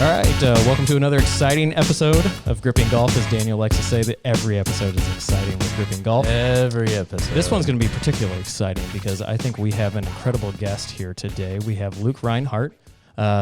All right, welcome to another exciting episode of Gripping Golf. As Daniel likes to say, that every episode is exciting with Gripping Golf. Every episode. This one's going to be particularly exciting because I think we have an incredible guest here today. We have Luke Rinehart,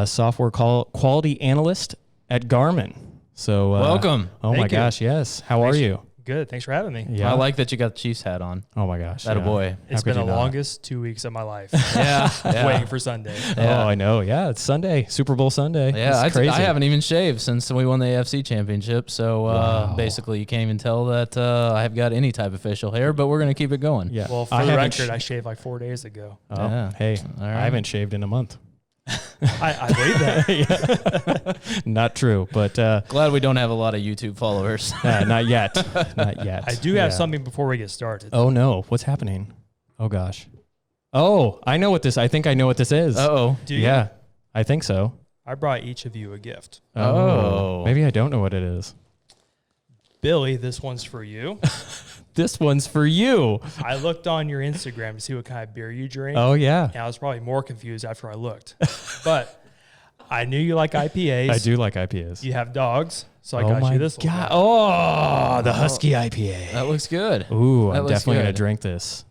software quality analyst at Garmin. So welcome. Oh my gosh, yes. How are you? Good. Thanks for having me. Yeah. I like that you got the Chiefs hat on. Oh my gosh. That a boy. It's been the longest 2 weeks of my life. Yeah. Waiting for Sunday. Yeah. Oh, I know. Yeah, it's Sunday, Super Bowl Sunday. Yeah, it's crazy. I haven't even shaved since we won the AFC championship. So basically, you can't even tell that I have got any type of facial hair, but we're going to keep it going. Yeah. Well, for the record, I shaved like 4 days ago. Oh, yeah. Hey, All right. I haven't shaved in a month. I believe that. Not true, but Glad we don't have a lot of YouTube followers. not yet. Not yet. I do have something before we get started. Oh no, what's happening? Oh gosh. Oh, I think I know what this is. Uh-oh. Do you? Yeah, I think so. I brought each of you a gift. Oh. Maybe I don't know what it is. Billy, this one's for you. This one's for you. I looked on your Instagram to see what kind of beer you drink. Oh yeah. And I was probably more confused after I looked. But I knew you like IPAs. I do like IPAs. You have dogs, so I got you this one. God. Oh, the Husky IPA. That looks good. Ooh, That I'm looks definitely going good. to drink this.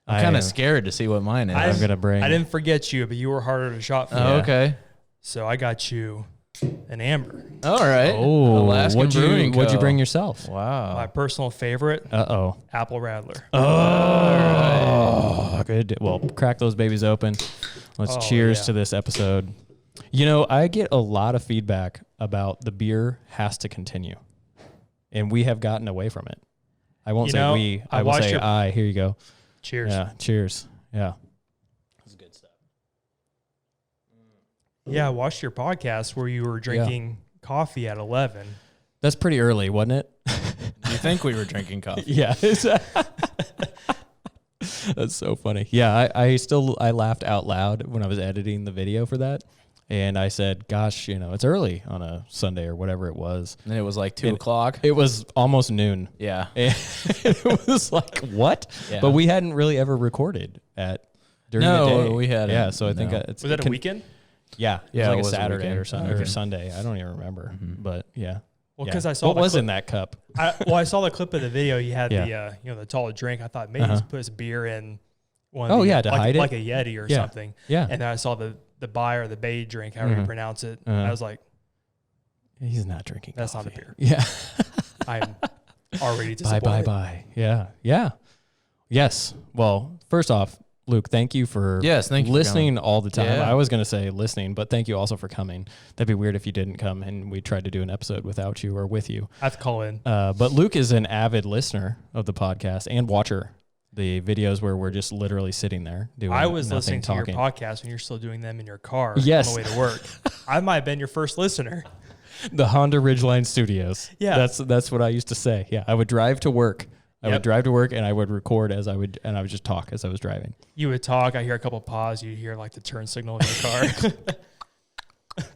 I'm kind of scared to see what mine is. I'm going to bring. I didn't forget you, but you were harder to shop for. Oh, okay. So I got you an amber. All right. Oh, Alaskan what'd Brewing you Co. bring yourself? Wow. My personal favorite, Uh-oh. Apple Rattler. Oh, good. Well, crack those babies open. Let's cheers to this episode. You know, I get a lot of feedback about the beer has to continue, and we have gotten away from it. I won't say we. I will say I. Here you go. Cheers. Yeah. Cheers. Yeah. This is good stuff. Yeah, I watched your podcast where you were drinking coffee at 11. That's pretty early, wasn't it? You think we were drinking coffee? Yeah. That's so funny. Yeah, I laughed out loud when I was editing the video for that. And I said, gosh, it's early on a Sunday or whatever it was. And it was like 2 o'clock. It was almost noon. Yeah. And it was like, what? Yeah. But we hadn't really ever recorded during the day. No, we hadn't. Yeah, so I think No. it's... Was that a weekend? Yeah. Yeah, it it was was like a a Saturday weekend. or Sunday, Okay. or Sunday. I don't even remember. Mm-hmm. But yeah. Well, Yeah. because I saw what was in that cup? I saw the clip of the video. You had Yeah. the taller drink. I thought maybe he's put his beer in one. Oh, of the, yeah, to hide it? like a Yeti or Yeah. something. Yeah. And then I saw the Bai or the Bay drink, however you pronounce it. And I was like, He's not drinking that's coffee. not a beer. Yeah. I'm already disappointed. Bye. Yeah. Yeah. Yes. Well, first off, Luke, thank you for Thank you listening all the time. Yeah. I was going to say listening, but thank you also for coming. That'd be weird if you didn't come and we tried to do an episode without you or with you. I have to call in. But Luke is an avid listener of the podcast and watcher. The videos where we're just literally sitting there doing I was nothing, listening to talking. your podcast when you're still doing them in your car Yes. on the way to work. I might have been your first listener. The Honda Ridgeline Studios. Yeah. That's what I used to say. Yeah. I would drive to work. I would drive to work and I would record and I would just talk as I was driving. You would talk. I hear a couple of pause. You'd hear like the turn signal in your car.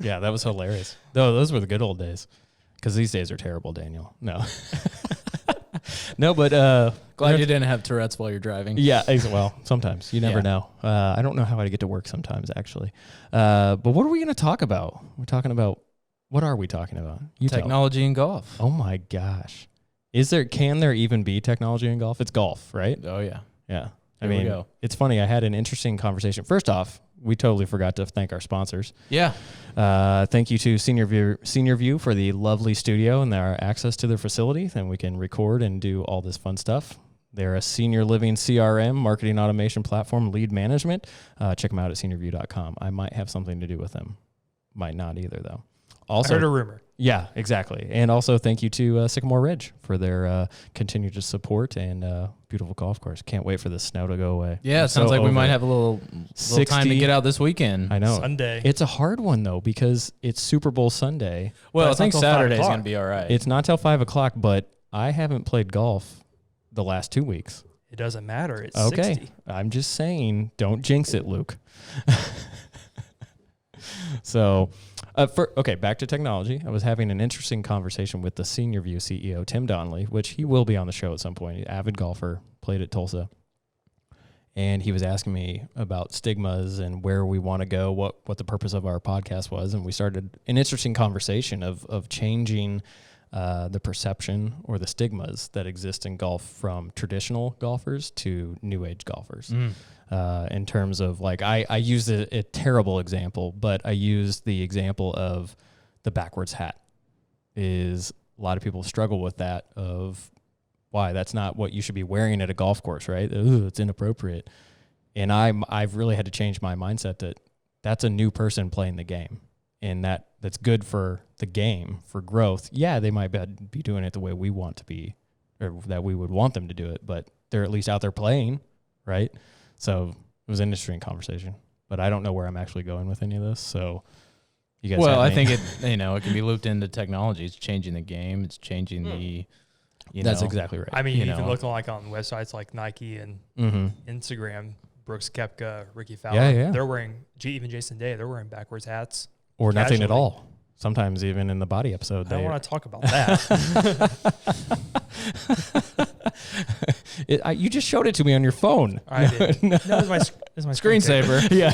Yeah, that was hilarious. Though those were the good old days. Because these days are terrible, Daniel. No. No, but Glad you didn't have Tourette's while you're driving. yeah, well, sometimes you never Yeah. know. I don't know how I get to work sometimes, actually. But what are we going to talk about? What are we talking about? You tell. Technology in golf. Oh my gosh, can there even be technology in golf? It's golf, right? Oh, yeah. Yeah. Here we go. It's funny. I had an interesting conversation. First off, we totally forgot to thank our sponsors. Yeah. Thank you to Senior View for the lovely studio and our access to their facility. And we can record and do all this fun stuff. They're a senior living CRM, marketing automation platform, lead management. Check them out at seniorview.com. I might have something to do with them. Might not either, though. Also, I heard a rumor. Yeah, exactly. And also thank you to Sycamore Ridge for their continued support and beautiful golf course. Can't wait for the snow to go away. Yeah, I'm it sounds so like we over might it. have a little time to get out this weekend. I know. Sunday. It's a hard one, though, because it's Super Bowl Sunday. Well, I it's think not till 5 Saturday's o'clock. going to be all right. It's not till 5 o'clock, but I haven't played golf the last 2 weeks. It doesn't matter. It's Okay. 60. I'm just saying, don't jinx it, Luke. So, back to technology. I was having an interesting conversation with the Senior View CEO, Tim Donnelly, which he will be on the show at some point. Avid golfer, played at Tulsa. and he was asking me about stigmas and where we want to go, what the purpose of our podcast was, and we started an interesting conversation of changing the perception or the stigmas that exist in golf from traditional golfers to new age golfers. In terms of like, I used a terrible example, but I used the example of the backwards hat. Is a lot of people struggle with that of why that's not what you should be wearing at a golf course, right? Ooh, it's inappropriate. And I've really had to change my mindset that that's a new person playing the game, and that's good for the game, for growth. Yeah, they might be doing it the way we want to be, or that we would want them to do it, but they're at least out there playing, right? So it was an interesting conversation, but I don't know where I'm actually going with any of this. So you guys, well, I think it can be looped into technology. It's changing the game. It's changing the. That's exactly right. I mean, even looking like on websites like Nike and Instagram, Brooks Koepka, Ricky Fowler, they're wearing, even Jason Day, they're wearing backwards hats. Or casually. Nothing at all. Sometimes even in the body episode. I don't want to talk about that. You just showed it to me on your phone. I did. No, that was my screensaver. Yeah.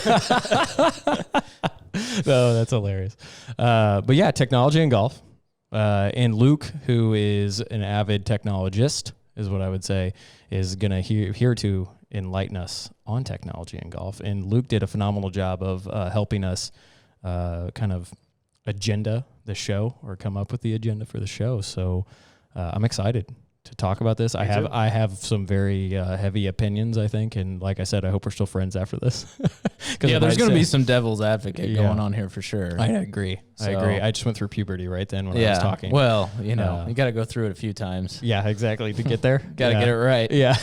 No, that's hilarious. But yeah, technology in golf. And Luke, who is an avid technologist, is what I would say, is going to here to enlighten us on technology in golf. And Luke did a phenomenal job of helping us kind of agenda the show, or come up with the agenda for the show. So I'm excited to talk about this. I have some very heavy opinions, I think, and like I said, I hope we're still friends after this. Yeah, there's going to be some devil's advocate going on here for sure. I agree. I just went through puberty right then when I was talking. Well, you got to go through it a few times. Yeah, exactly, to get there. Got to get it right. Yeah.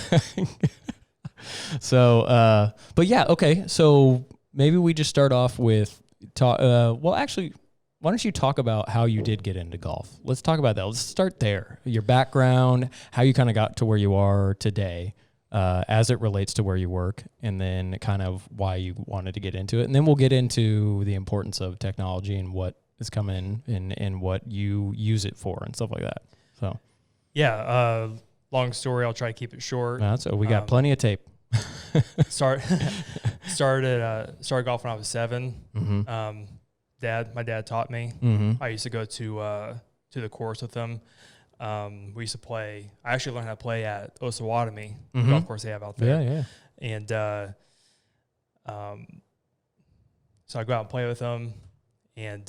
So, but yeah, okay. So maybe we just start off with well, actually, why don't you talk about how you did get into golf? Let's talk about that. Let's start there. Your background, how you kind of got to where you are today, as it relates to where you work, and then kind of why you wanted to get into it. And then we'll get into the importance of technology and what is coming and what you use it for and stuff like that. So, yeah, long story. I'll try to keep it short. So we got plenty of tape. Started golf when I was 7. Mm-hmm. My dad taught me. Mm-hmm. I used to go to the course with him. We used to play. I actually learned how to play at Osawatomie, the golf course they have out there. Yeah. And so I go out and play with him, and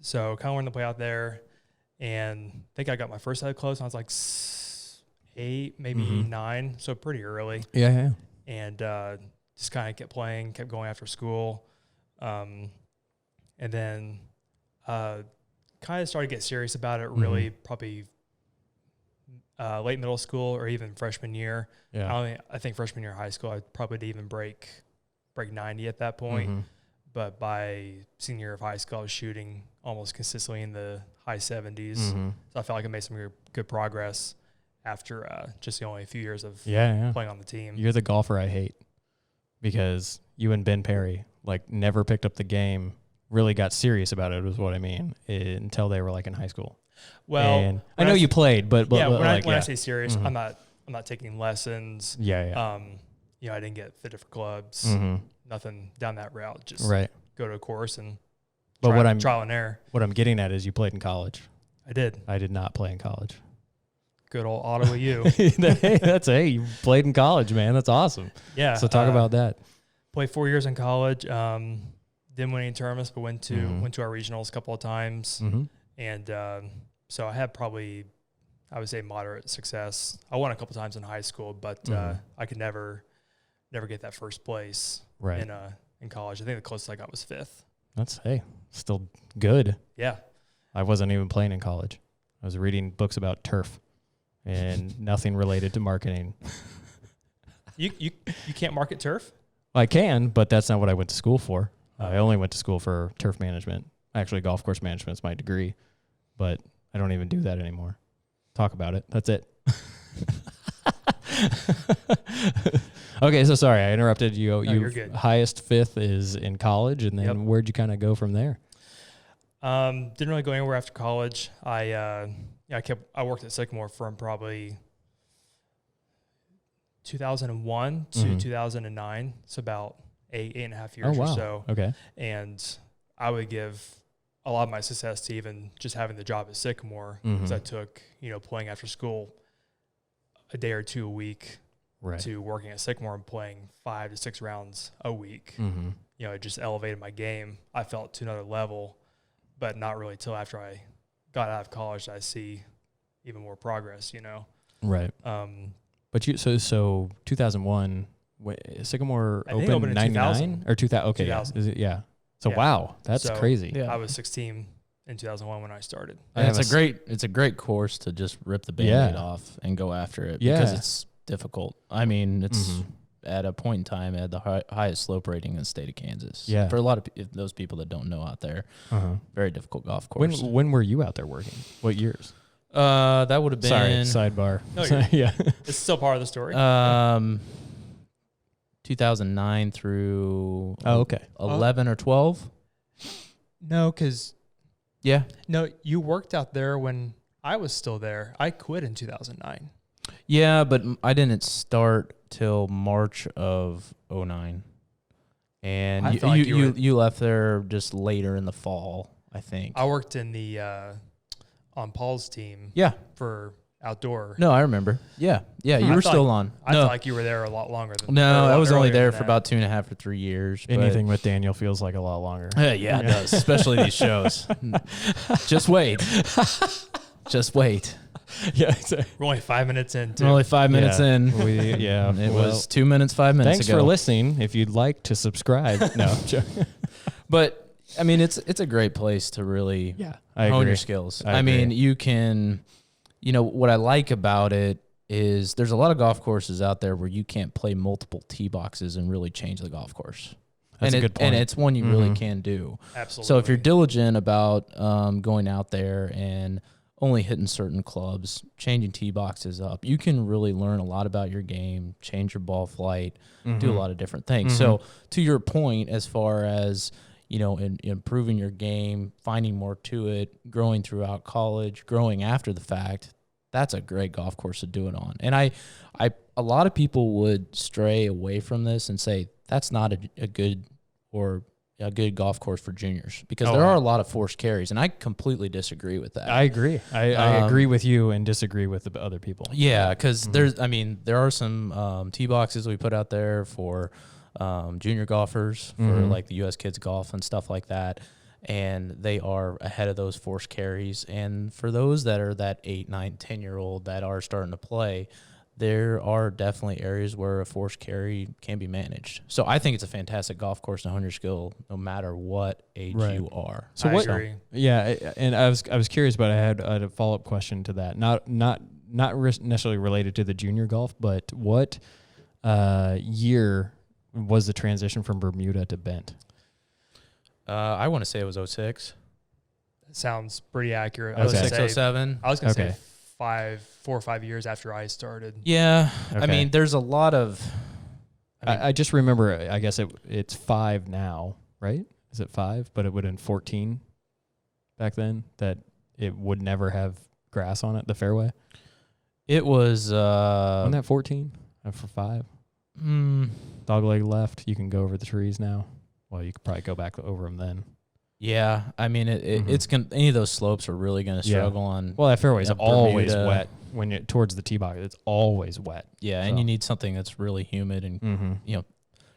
so kind of learned to play out there. And I think I got my first set of clubs when I was like 8, maybe 9, so pretty early. Yeah. And just kind of kept playing, kept going after school. And then kind of started to get serious about it really probably late middle school or even freshman year. Yeah. I think freshman year of high school, I probably didn't even break 90 at that point. But by senior year of high school, I was shooting almost consistently in the high 70s. So I felt like I made some good progress after just only a few years of playing on the team. You're the golfer I hate, because you and Ben Perry never picked up the game, really got serious about it, is what I mean, until they were in high school. Well, and I know you played, but when I say serious, I'm not taking lessons. Yeah. I didn't get fitted for clubs, nothing down that route. Just go to a course and trial and error. What I'm getting at is you played in college. I did. I did not play in college. Good old Ottawa U. You played in college, man. That's awesome. Yeah. So talk about that. Played 4 years in college. Didn't win any tournaments, but went to our regionals a couple of times. And so I had probably, I would say, moderate success. I won a couple of times in high school, but I could never get that first place in college. I think the closest I got was 5th. That's still good. Yeah. I wasn't even playing in college. I was reading books about turf and nothing related to marketing. You can't market turf? I can, but that's not what I went to school for. I only went to school for turf management. Actually, golf course management is my degree, but I don't even do that anymore. Talk about it. That's it. Okay, so sorry, I interrupted you. No, you're good. Highest 5th is in college, and then where'd you kind of go from there? Didn't really go anywhere after college. I worked at Sycamore from probably 2001 to 2009. So about eight and a half years or so. Okay. And I would give a lot of my success to even just having the job at Sycamore, because I took, playing after school a day or two a week to working at Sycamore and playing 5 to 6 rounds a week. It just elevated my game. I felt to another level, but not really till after I got out of college did I see even more progress, Right. But so 2001, Sycamore opened in 99 or 2000? Okay. 2000. Is it, yeah. So wow, that's crazy. Yeah. I was 16 in 2001 when I started. And it's a great course to just rip the Band-Aid off and go after it because it's difficult. I mean, it's at a point in time it had the highest slope rating in the state of Kansas. Yeah. For a lot of those people that don't know out there, very difficult golf course. When were you out there working? What years? That would have been sidebar. No, yeah. It's still part of the story. 2009 through 11 or 12. No, because no, you worked out there when I was still there. I quit in 2009. Yeah, but I didn't start till March of 2009. And you left there just later in the fall, I think. I worked in the on Paul's team. Yeah, for outdoor. No, I remember. Yeah, you were still on. I felt like you were there a lot longer than. No, I was only there for about 2.5 or 3 years. Anything with Daniel feels like a lot longer. Yeah, it does, especially these shows. Just wait. Just wait. Yeah, exactly. We're only 5 minutes in. We're only 5 minutes in. It was 2 minutes, 5 minutes thanks ago. for listening. If you'd like to subscribe. No, I'm joking. But I mean, it's a great place to really hone your skills. I mean, you can, what I like about it is there's a lot of golf courses out there where you can't play multiple tee boxes and really change the golf course. That's a good point. And it's one you really can do. Absolutely. So if you're diligent about going out there and only hitting certain clubs, changing tee boxes up, you can really learn a lot about your game, change your ball flight, do a lot of different things. So to your point, as far as, in improving your game, finding more to it, growing throughout college, growing after the fact, that's a great golf course to do it on. And a lot of people would stray away from this and say that's not a good golf course for juniors because there are a lot of forced carries, and I completely disagree with that. I agree. I agree with you and disagree with the other people. Yeah, because there are some tee boxes we put out there for junior golfers for like the U.S. Kids Golf and stuff like that, and they are ahead of those forced carries. And for those that are that 8, 9, 10-year-old that are starting to play, there are definitely areas where a forced carry can be managed. So I think it's a fantastic golf course to hone your skill no matter what age you are. So I agree. Yeah, and I was curious, but I had a follow-up question to that. Not necessarily related to the junior golf, but what year was the transition from Bermuda to Bent? I want to say it was 06. That sounds pretty accurate. 06, 07. I was going to say 4 or 5 years after I started. Yeah. Okay. I mean, there's a lot of... I just remember, I guess it's 5 now, right? Is it 5? But it would have been 14 back then, that it would never have grass on it, the fairway? It was... Wasn't that 14 for 5? Dogleg left. You can go over the trees now. Well, you could probably go back over them then. Yeah, I mean, it's any of those slopes are really going to struggle on. Well, that fairway is always wet when you're towards the tee box. It's always wet. Yeah, and you need something that's really humid and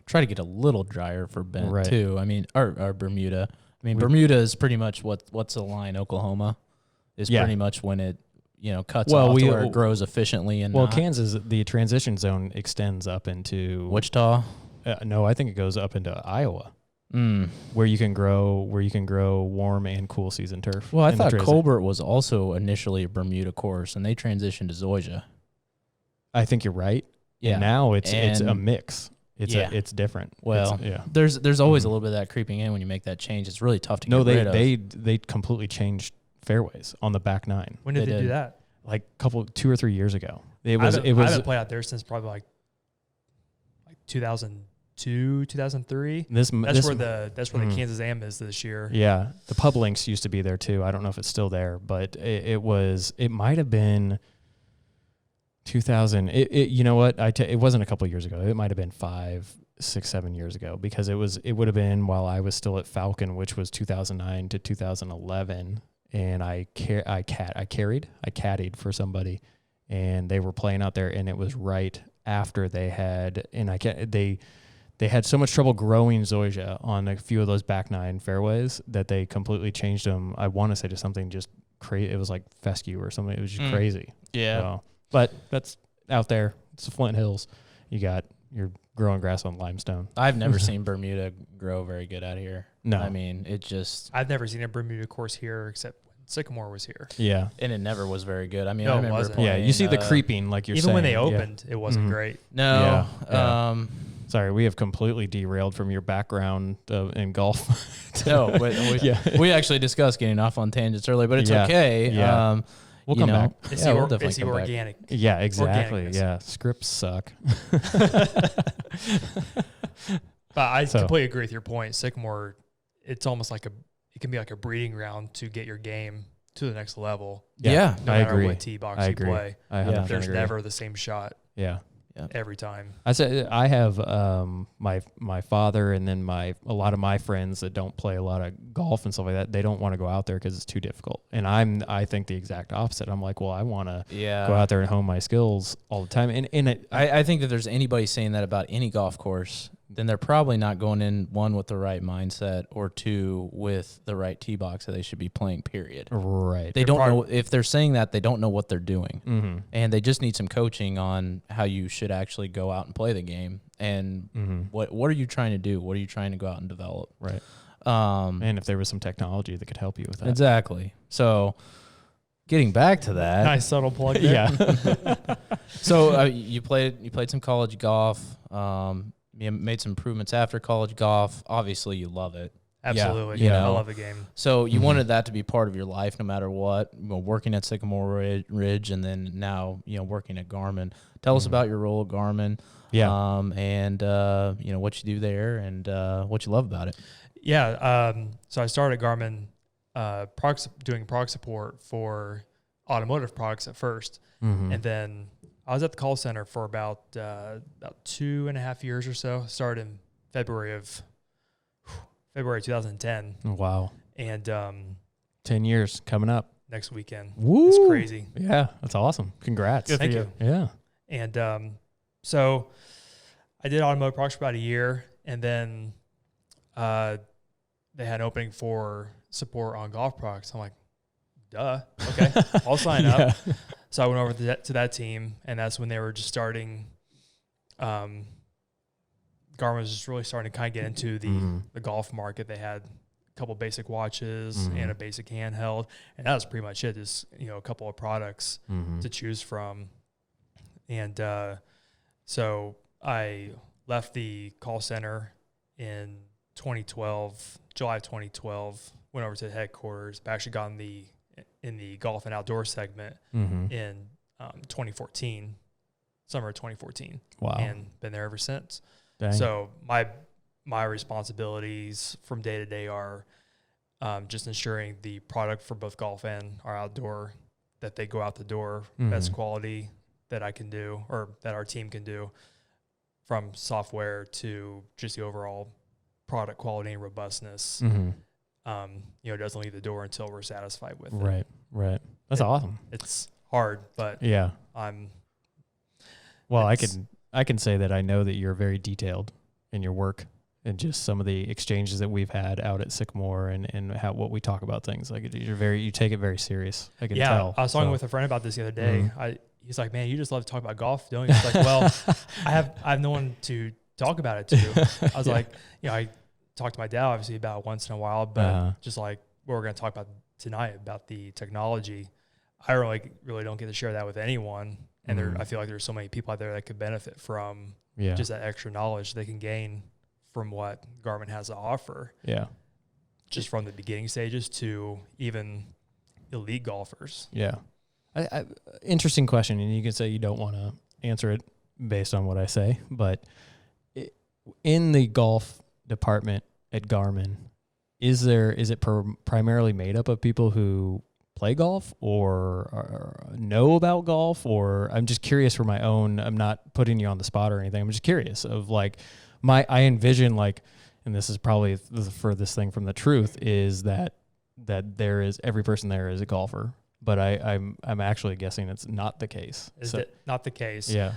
try to get a little drier for Bent too. I mean, or Bermuda. I mean, Bermuda is pretty much what's the line? Oklahoma is pretty much when it cuts off to where it grows efficiently. And Kansas, the transition zone extends up into Wichita. No, I think it goes up into Iowa. Where you can grow warm and cool season turf. Well, I thought Colbert was also initially a Bermuda course, and they transitioned to Zoysia. I think you're right. Yeah. And now it's a mix. It's different. Well, there's always a little bit of that creeping in when you make that change. It's really tough to get rid of. They completely changed fairways on the back 9. When did they do that? Like 2 or 3 years ago. I haven't played out there since probably like 2002, 2003. That's where the Kansas Am is this year. Yeah, the Pub Links used to be there too. I don't know if it's still there, but it might have been 2000. You know what? It wasn't a couple of years ago. It might have been 5, 6, 7 years ago, because it would have been while I was still at Falcon, which was 2009 to 2011. And I caddied for somebody, and they were playing out there, and it was right after they had, and they had so much trouble growing zoysia on a few of those back nine fairways that they completely changed them. I want to say to something just crazy. It was like fescue or something. It was just crazy. Yeah. So, but that's out there. It's the Flint Hills. You're growing grass on limestone. I've never seen Bermuda grow very good out here. No. I mean, it just... I've never seen a Bermuda course here except when Sycamore was here. Yeah. And it never was very good. I mean, No, I it remember wasn't. playing, Yeah, you see the creeping, like you're even saying. when they opened, it wasn't great. No. Yeah. Sorry, we have completely derailed from your background in golf. No, but we actually discussed getting off on tangents earlier, but it's okay. Yeah. We'll come back. It's we'll the definitely come back. organic. Yeah, exactly. Organicness. Yeah, scripts suck. But I completely agree with your point. Sycamore, it's almost like it can be like a breeding ground to get your game to the next level. Yeah, No I matter agree. what tee box I you agree. play. I There's agree. never the same shot Yeah. every time. I said I have my father, and then a lot of my friends that don't play a lot of golf and stuff like that. They don't want to go out there because it's too difficult. And I think the exact opposite. I'm like, well, I want to go out there and hone my skills all the time. And I think that there's anybody saying that about any golf course, then they're probably not going in, one, with the right mindset, or two, with the right tee box that they should be playing, period. right. They don't know, if they're saying that, they don't know what they're doing. Mm-hmm. And they just need some coaching on how you should actually go out and play the game. And what are you trying to do? What are you trying to go out and develop? Right. And if there was some technology that could help you with that. Exactly. So getting back to that. Nice subtle plug there. Yeah. So you played some college golf. You made some improvements after college golf. Obviously, you love it. Absolutely. Yeah. I love the game. So you wanted that to be part of your life no matter what. Working at Sycamore Ridge, and then now working at Garmin. Tell us about your role at Garmin. Yeah. And what you do there, and what you love about it. Yeah. So I started at Garmin doing product support for automotive products at first. And then I was at the call center for about 2.5 years or so. Started in February 2010. Wow. And 10 years coming up. next weekend. Woo! It's crazy. Yeah, that's awesome. Congrats. Thank you. Yeah. And so I did automotive products for about a year, and then they had an opening for support on golf products. I'm like, duh, okay, I'll sign up. So I went over to that team, and that's when they were just starting. Garmin was just really starting to kind of get into the golf market. They had a couple basic watches and a basic handheld, and that was pretty much it. Just a couple of products to choose from. And so I left the call center in 2012, July of 2012, went over to the headquarters, but actually got in the golf and outdoor segment in 2014, summer of 2014. Wow. And been there ever since. Dang. So my responsibilities from day to day are just ensuring the product for both golf and our outdoor, that they go out the door, best quality that I can do, or that our team can do, from software to just the overall product quality and robustness. It doesn't leave the door until we're satisfied with it. Right. That's awesome. It's hard, but Yeah. Well, it's- I can say that I know that you're very detailed in your work, and just some of the exchanges that we've had out at Sycamore and what we talk about things. Like you take it very serious. I can tell. I was talking with a friend about this the other day. He's like, man, you just love to talk about golf, don't you? It's like, well, I have no one to talk about it to. I was like, I talk to my dad obviously about once in a while, but just like what we're going to talk about tonight about the technology, I really don't get to share that with anyone. And I feel like there's so many people out there that could benefit from just that extra knowledge they can gain from what Garmin has to offer. Yeah. Just from the beginning stages to even elite golfers. Yeah. Interesting question, and you can say you don't want to answer it based on what I say, but in the golf department at Garmin, is it primarily made up of people who play golf or know about golf, or I'm just curious for my own, I'm not putting you on the spot or anything. I'm just curious of like I envision like, and this is probably the furthest thing from the truth, is that there is, every person there is a golfer, but I'm actually guessing it's not the case. Is it not the case? Yeah.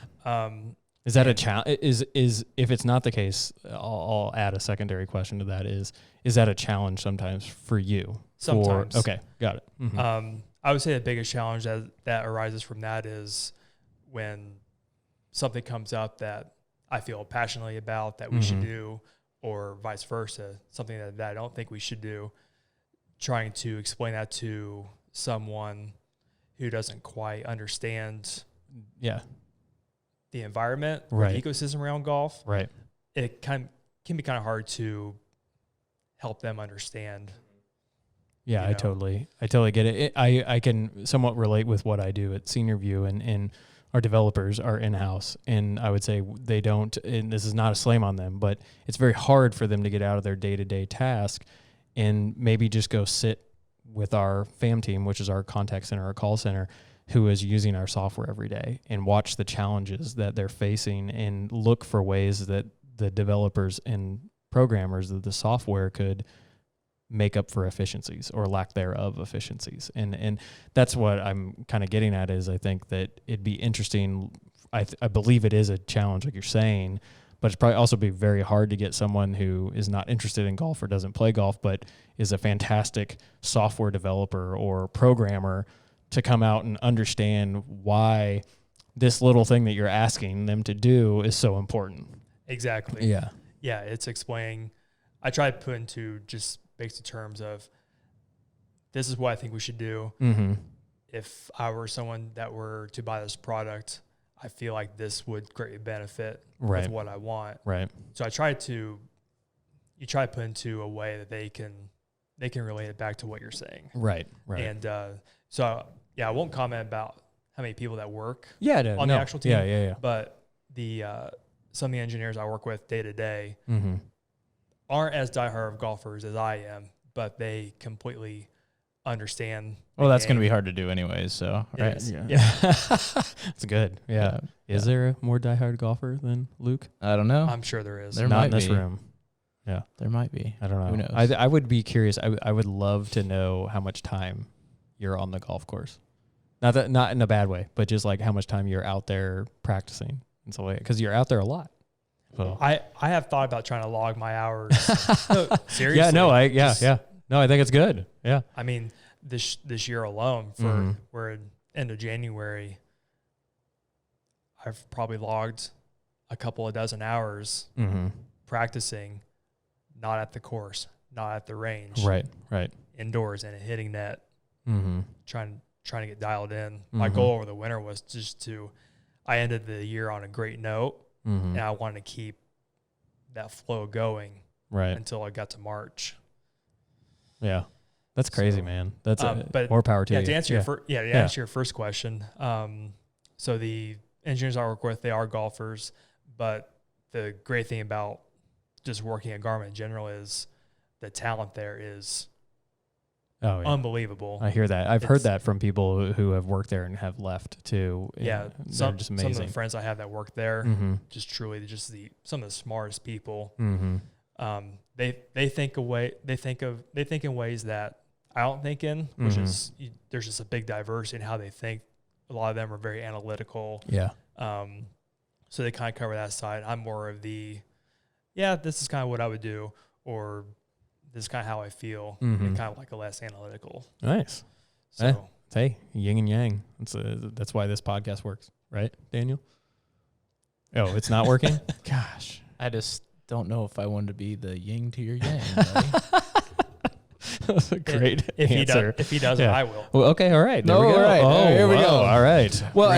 Is that a challenge? Is if it's not the case, I'll add a secondary question to that. Is that a challenge sometimes for you? Sometimes. Okay, got it. Mm-hmm. I would say the biggest challenge that arises from that is when something comes up that I feel passionately about that we should do, or vice versa, something that I don't think we should do, trying to explain that to someone who doesn't quite understand the environment or the ecosystem around golf. Right. It can be kind of hard to help them understand. Yeah, I totally get it. I can somewhat relate with what I do at Senior View, and our developers are in-house, and I would say they don't, and this is not a slam on them, but it's very hard for them to get out of their day-to-day task and maybe just go sit with our FAM team, which is our contact center, our call center, who is using our software every day, and watch the challenges that they're facing and look for ways that the developers and programmers of the software could make up for efficiencies or lack thereof efficiencies. And that's what I'm kind of getting at, is I think that it'd be interesting. I believe it is a challenge, like you're saying, but it's probably also be very hard to get someone who is not interested in golf or doesn't play golf, but is a fantastic software developer or programmer to come out and understand why this little thing that you're asking them to do is so important. Exactly. Yeah. Yeah. It's explaining. I try to put into just basic terms of, this is what I think we should do. Mm-hmm. If I were someone that were to buy this product, I feel like this would greatly benefit with what I want. Right. So I try to put into a way that they can relate it back to what you're saying. Right. Right. And so I won't comment about how many people that work on the actual team. Yeah. But some of the engineers I work with day to day aren't as diehard of golfers as I am, but they completely understand. Well, that's going to be hard to do anyways. So, right. Yeah. That's good. Yeah. Is there a more diehard golfer than Luke? I don't know. I'm sure there is. There Not might in this be. room. Yeah. There might be. I don't know. Who knows? I would be curious. I would love to know how much time you're on the golf course. Not in a bad way, but just like how much time you're out there practicing and so, because you're out there a lot. So. I have thought about trying to log my hours. No, seriously. Yeah. No. No, I think it's good. Yeah. I mean, this year alone, we're at end of January, I've probably logged a couple of dozen hours practicing, not at the course, not at the range. Right. Indoors and a hitting net, trying to get dialed in. My goal over the winter was I ended the year on a great note, and I wanted to keep that flow going until I got to March. Yeah. That's crazy, man. That's but more power to you. To answer answer your first question, so the engineers I work with, they are golfers, but the great thing about just working at Garmin in general is the talent there is unbelievable. I hear that. I've heard that from people who have worked there and have left too. Yeah, they're just amazing. Some of the friends I have that work there, just truly, some of the smartest people. They think in ways that I don't think in, which is there's just a big diversity in how they think. A lot of them are very analytical. Yeah. So they kind of cover that side. I'm more of this is kind of what I would do, or this is kind of how I feel, and kind of like a less analytical. Nice. So hey, yin and yang. That's why this podcast works, right, Daniel? Oh, it's not working? Gosh. I just don't know if I wanted to be the yin to your yang. That's a great answer. If he doesn't, I will. Well, okay, all right. There we go. All right. Oh, here we go. All right. Well,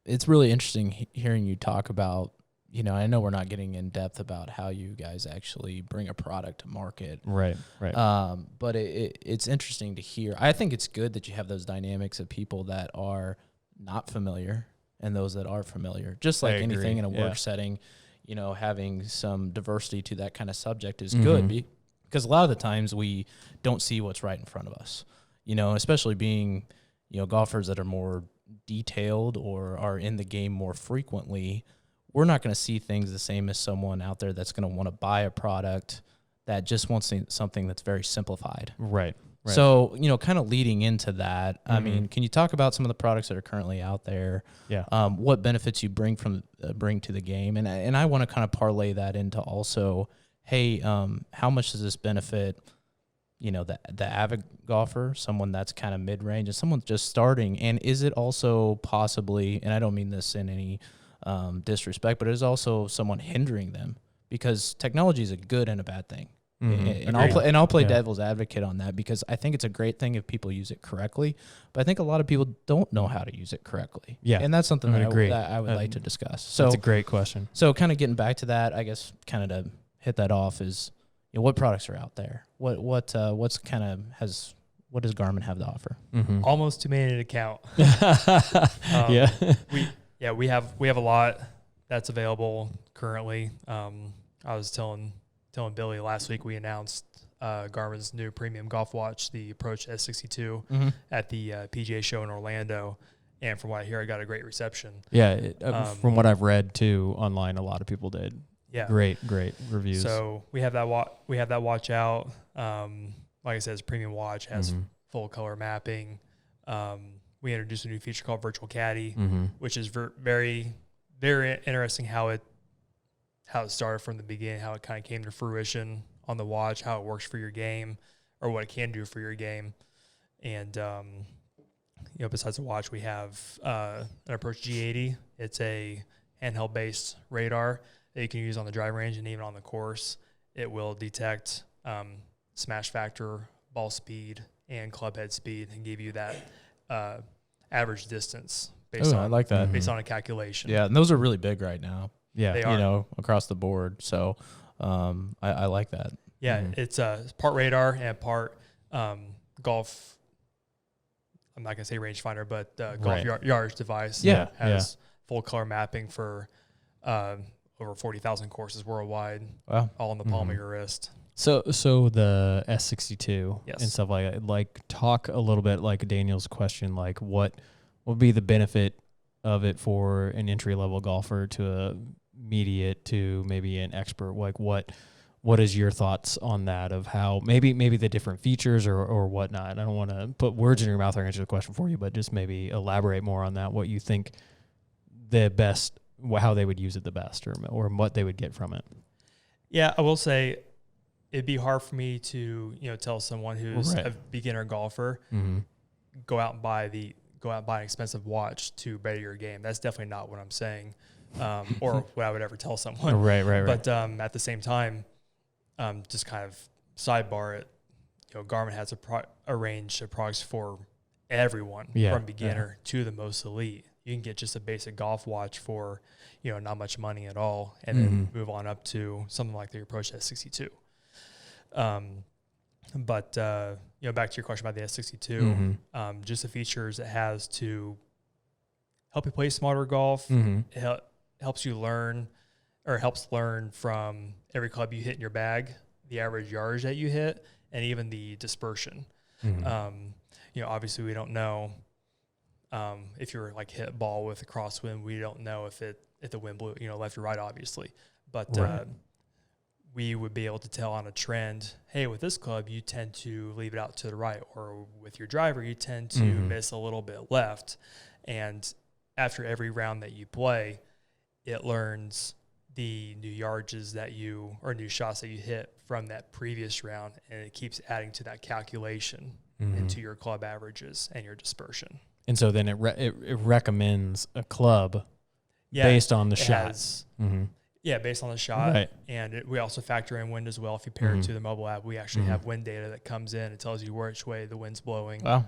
it's really interesting hearing you talk about. I know we're not getting in depth about how you guys actually bring a product to market. Right. But it's interesting to hear. I think it's good that you have those dynamics of people that are not familiar and those that are familiar. Just like anything in a work setting, having some diversity to that kind of subject is good because a lot of the times we don't see what's right in front of us, especially being, golfers that are more detailed or are in the game more frequently. We're not going to see things the same as someone out there that's going to want to buy a product that just wants something that's very simplified. Right. So, kind of leading into that, I mean, can you talk about some of the products that are currently out there? Yeah. What benefits you bring to the game? And I want to kind of parlay that into also, hey, how much does this benefit, the avid golfer, someone that's kind of mid-range, and someone just starting? And is it also possibly, and I don't mean this in any disrespect, but is also someone hindering them? Because technology is a good and a bad thing. And I'll play devil's advocate on that, because I think it's a great thing if people use it correctly, but I think a lot of people don't know how to use it correctly. Yeah, and that's something that I would like to discuss. So that's a great question. So kind of getting back to that, I guess kind of to hit that off is, what products are out there? What does Garmin have to offer? Almost too many to count. We have a lot that's available currently. I was telling Billy last week, we announced Garmin's new premium golf watch, the Approach S62, at the PGA show in Orlando. And from what I hear, I got a great reception. Yeah, from what I've read too online, a lot of people did. Yeah, great reviews. So we have that watch out. Like I said, it's a premium watch, has full color mapping. We introduced a new feature called Virtual Caddy, which is very, very interesting how it started from the beginning, how it kind of came to fruition on the watch, how it works for your game, or what it can do for your game. And, besides the watch, we have an Approach G80. It's a handheld-based radar that you can use on the driving range and even on the course. It will detect smash factor, ball speed, and club head speed, and give you that average distance based I like that. based on a calculation. Yeah, and those are really big right now. Yeah, they are. Across the board. So I like that. Yeah, it's part radar and part golf. I'm not going to say rangefinder, but golf yardage device. Yeah, has full color mapping for over 40,000 courses worldwide. Wow. All in the palm of your wrist. So the S62 and stuff like that, like talk a little bit like Daniel's question, like what would be the benefit of it for an entry-level golfer to a immediate to maybe an expert? Like what is your thoughts on that, of how maybe the different features or whatnot? I don't want to put words in your mouth or answer the question for you, but just maybe elaborate more on that, what you think the best, how they would use it the best, or what they would get from it. Yeah, I will say it'd be hard for me to tell someone who's a beginner golfer, go out and buy an expensive watch to better your game. That's definitely not what I'm saying, or what I would ever tell someone. Right. But at the same time, just kind of sidebar it. Garmin has a range of products for everyone, from beginner to the most elite. You can get just a basic golf watch for not much money at all, and then move on up to something like the Approach S62. But back to your question about the S62, just the features it has to help you play smarter golf. It helps learn from every club you hit in your bag, the average yardage that you hit, and even the dispersion. Obviously we don't know if you're like hit a ball with a crosswind. We don't know if the wind blew left or right, obviously, but we would be able to tell on a trend, hey, with this club, you tend to leave it out to the right, or with your driver, you tend to miss a little bit left. And after every round that you play, it learns the new yardages or new shots that you hit from that previous round, and it keeps adding to that calculation into your club averages and your dispersion. And so then it recommends a club based on the shots. Yeah, based on the shot. Right. And we also factor in wind as well. If you pair it to the mobile app, we actually have wind data that comes in. It tells you which way the wind's blowing. Wow.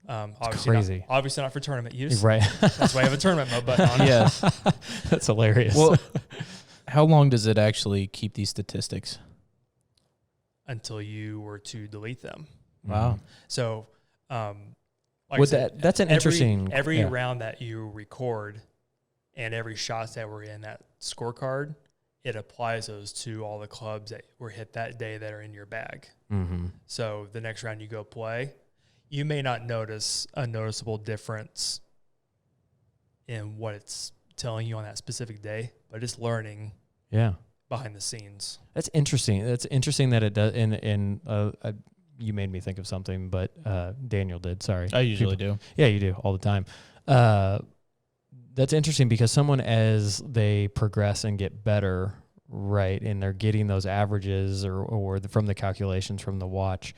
Obviously crazy. Obviously not for tournament use. Right. That's why I have a tournament mode button on. Yes. That's hilarious. Well, how long does it actually keep these statistics? Until you were to delete them. Wow. So, that's an interesting. Every round that you record and every shots that were in that scorecard, it applies those to all the clubs that were hit that day that are in your bag. So the next round you go play, you may not notice a noticeable difference in what it's telling you on that specific day, but it's learning behind the scenes. That's interesting. That's interesting that it does. You made me think of something, but Daniel did. Sorry. I usually do. Yeah, you do all the time. That's interesting because someone, as they progress and get better, right, and they're getting those averages from the calculations from the watch.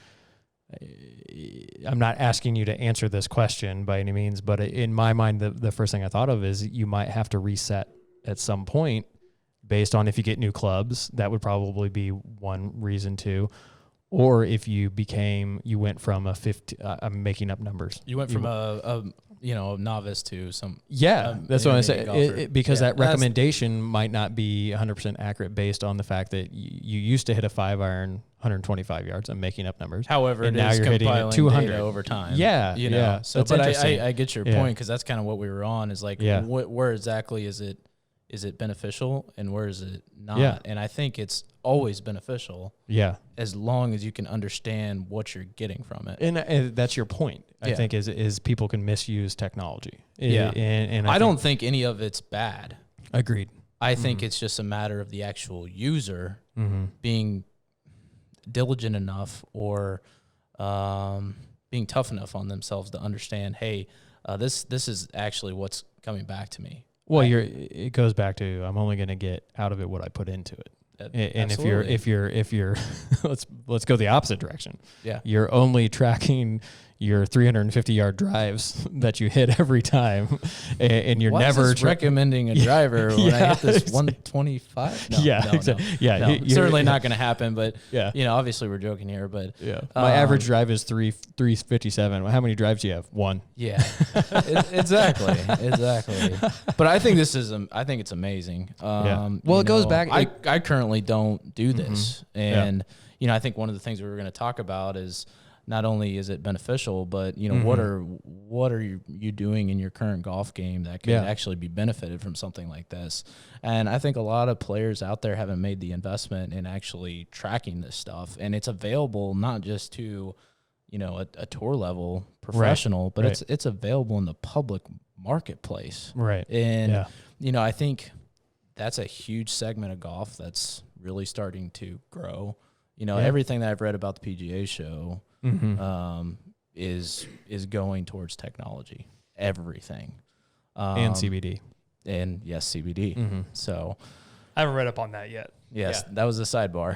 I'm not asking you to answer this question by any means, but in my mind, the first thing I thought of is you might have to reset at some point based on if you get new clubs. That would probably be one reason too. Or if you went from a 50, I'm making up numbers. You went from a novice to some. Yeah, that's what I say. Because that recommendation might not be 100% accurate based on the fact that you used to hit a 5-iron 125 yards. I'm making up numbers. However, and now you're hitting it 200 over time. Yeah, you know. Yeah. So, but I get your point, because that's kind of what we were on. Is like, where exactly is it beneficial and where is it not? Yeah. And I think it's always beneficial. Yeah. As long as you can understand what you're getting from it. And that's your point. I think is people can misuse technology. And I don't think any of it's bad. Agreed. I think it's just a matter of the actual user being diligent enough or being tough enough on themselves to understand, hey, this is actually what's coming back to me. Well, it goes back to, I'm only going to get out of it what I put into it. And Absolutely. if you're let's go the opposite direction. Yeah. You're only tracking your 350-yard drives that you hit every time, and you're never recommending a driver when I hit this 125. No, certainly not going to happen. But obviously we're joking here. But my average drive is 357. How many drives do you have? One. Yeah, exactly. But I think it's amazing. Well, it goes back. I currently don't do this, and I think one of the things we were going to talk about is, not only is it beneficial, but what are you doing in your current golf game that could actually be benefited from something like this? And I think a lot of players out there haven't made the investment in actually tracking this stuff, and it's available not just to a tour level professional, but it's available in the public marketplace, right? And I think that's a huge segment of golf that's really starting to grow. Everything that I've read about the PGA show is going towards technology. Everything. And CBD. And yes, CBD. So I haven't read up on that yet. Yes, that was a sidebar.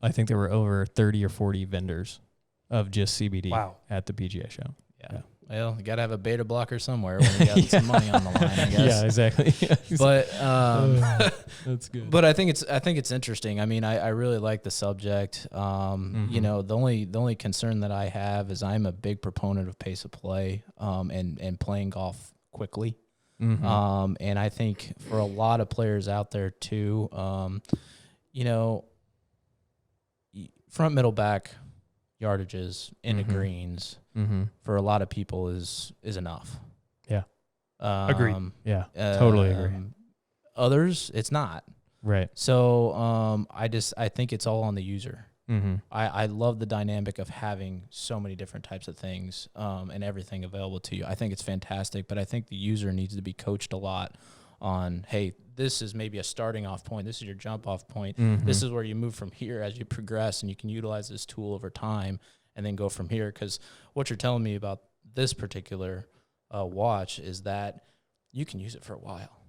I think there were over 30 or 40 vendors of just CBD at the PGA show. Yeah. Well, you got to have a beta blocker somewhere when you got some money on the line, I guess. Yeah, exactly. But that's good. But I think it's interesting. I mean, I really like the subject. The only concern that I have is I'm a big proponent of pace of play and playing golf quickly. And I think for a lot of players out there too, front, middle, back yardages into greens for a lot of people is enough. Yeah. Agreed. Yeah. Totally agree. Others, it's not. Right. So I think it's all on the user. I love the dynamic of having so many different types of things and everything available to you. I think it's fantastic, but I think the user needs to be coached a lot on, hey, this is maybe a starting off point. This is your jump off point. This is where you move from here as you progress, and you can utilize this tool over time and then go from here. Because what you're telling me about this particular watch is that you can use it for a while.